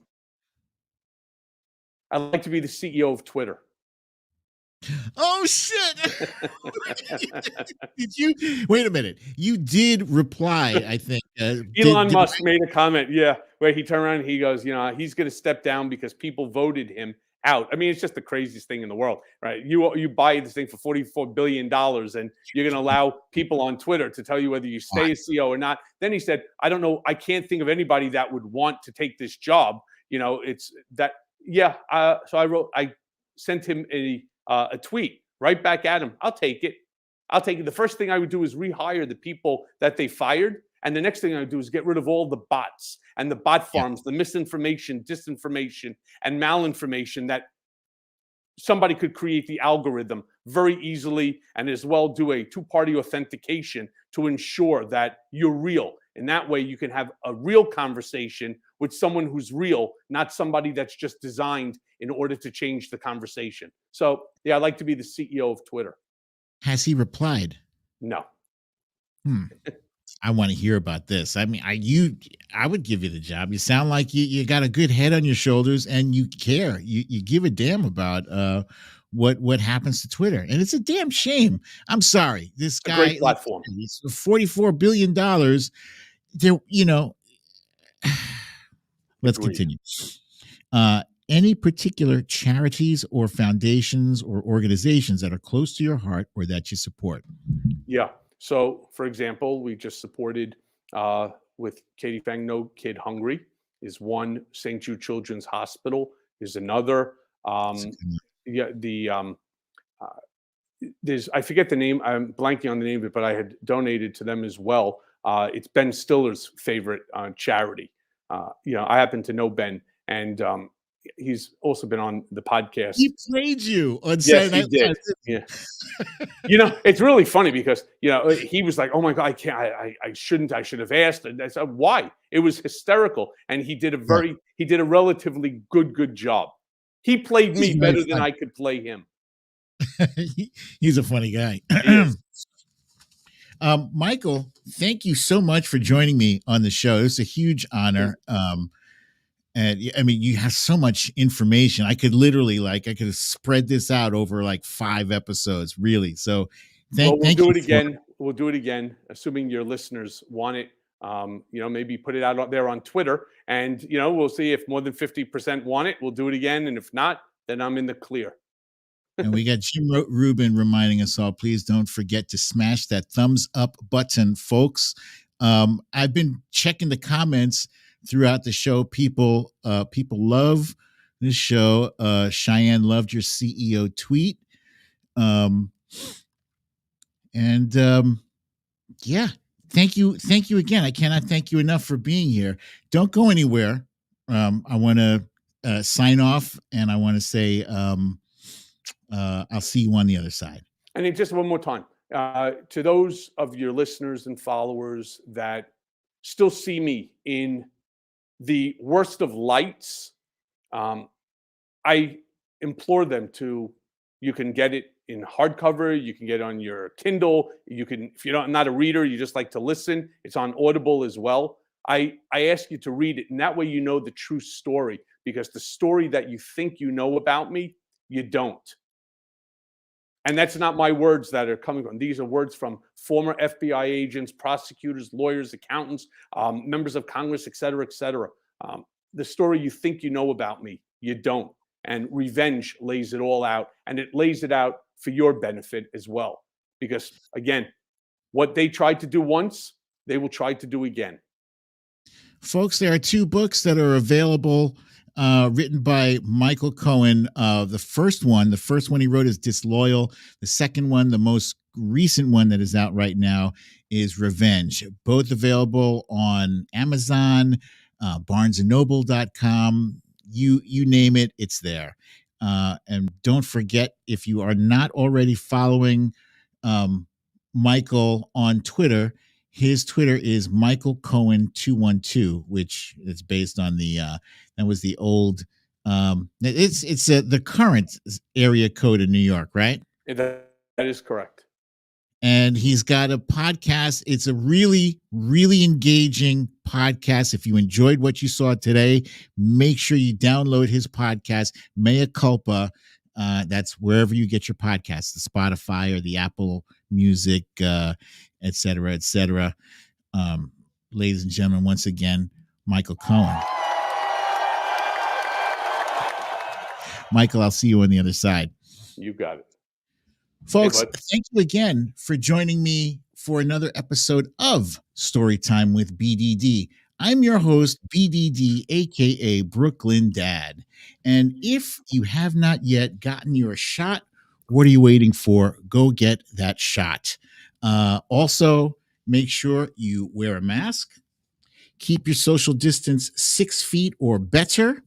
I'd like to be the CEO of Twitter. Oh shit! Did you wait a minute? You did reply, I think. Elon Musk made a comment, yeah, where he turned around and he goes, he's going to step down because people voted him out. I mean, it's just the craziest thing in the world, right? You buy this thing for $44 billion and you're going to allow people on Twitter to tell you whether you stay as CEO or not. Then he said, I don't know. I can't think of anybody that would want to take this job. It's that, yeah. So I sent him a tweet right back at him. I'll take it. The first thing I would do is rehire the people that they fired. And the next thing I would do is get rid of all the bots and the bot farms, the misinformation, disinformation, and malinformation that somebody could create the algorithm very easily and as well do a two-party authentication to ensure that you're real. And that way you can have a real conversation with someone who's real, not somebody that's just designed in order to change the conversation. So, yeah, I'd like to be the CEO of Twitter. Has he replied? No. I want to hear about this. I mean, I would give you the job. You sound like you got a good head on your shoulders and you care. You give a damn about what happens to Twitter. And it's a damn shame. I'm sorry. This guy, a great platform. $44 billion. There, let's continue. Any particular charities or foundations or organizations that are close to your heart or that you support? Yeah. So, for example, we just supported with Katie Fang, No Kid Hungry is one. St. Jude Children's Hospital is another. There's, I forget the name. I'm blanking on the name of it, but I had donated to them as well. It's Ben Stiller's favorite charity. I happen to know Ben, and he's also been on the podcast. He played you on Saturday Night Live. Yeah. It's really funny because, he was like, oh my God, I can't, I shouldn't, I should have asked. And I said, why? It was hysterical. And he did a relatively good job. He played me better than I could play him. He's a funny guy. Michael, thank you so much for joining me on the show. It's a huge honor. And I mean, you have so much information. I could literally I could spread this out over like 5 episodes, really. So we'll do it again. We'll do it again, assuming your listeners want it. Maybe put it out there on Twitter and, we'll see if more than 50% want it. We'll do it again. And if not, then I'm in the clear. And we got Jim Rubin reminding us all, please don't forget to smash that thumbs up button, folks. I've been checking the comments throughout the show. People love this show. Cheyenne loved your CEO tweet. Yeah, thank you again. I cannot thank you enough for being here. Don't go anywhere. I want to sign off, and I want to say I'll see you on the other side. And then just one more time, to those of your listeners and followers that still see me in the worst of lights, I implore them to, you can get it in hardcover, you can get it on your Kindle, you can, if you're not a reader, you just like to listen, it's on Audible as well. I ask you to read it, and that way you know the true story, because the story that you think you know about me, you don't. And that's not my words that are coming from. These are words from former FBI agents, prosecutors, lawyers, accountants, members of Congress, et cetera, et cetera. The story you think you know about me, you don't. And Revenge lays it all out, and it lays it out for your benefit as well. Because, again, what they tried to do once, they will try to do again. Folks, there are 2 books that are available, written by Michael Cohen. The first one he wrote is Disloyal. The second one, the most recent one that is out right now, is Revenge. Both available on Amazon, barnesandnoble.com. You name it, it's there. And don't forget, if you are not already following Michael on Twitter, his Twitter is Michael Cohen 212, which is based on that was the old, it's the current area code in New York, right? That is correct. And he's got a podcast. It's a really, really engaging podcast. If you enjoyed what you saw today, make sure you download his podcast, Mea Culpa. That's wherever you get your podcasts, the Spotify or the Apple Music, et cetera, et cetera. Ladies and gentlemen, once again, Michael Cohen. Michael, I'll see you on the other side. You got it. Folks, thank you again for joining me for another episode of Storytime with BDD. I'm your host, BDD, aka Brooklyn Dad. And if you have not yet gotten your shot, what are you waiting for? Go get that shot. Also, make sure you wear a mask. Keep your social distance 6 feet or better.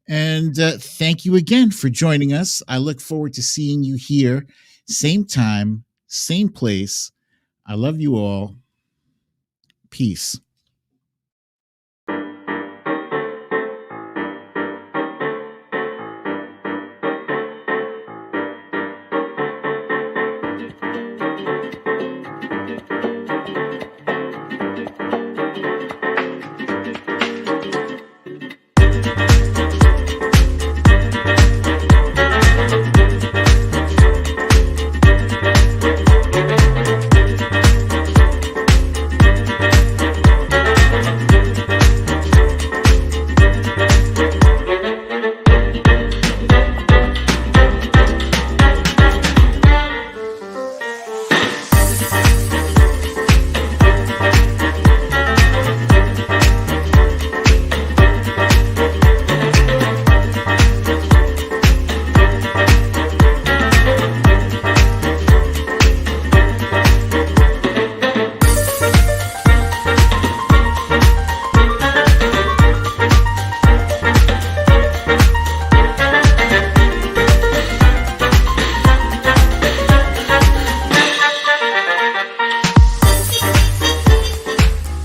And thank you again for joining us. I look forward to seeing you here. Same time, same place. I love you all. Peace.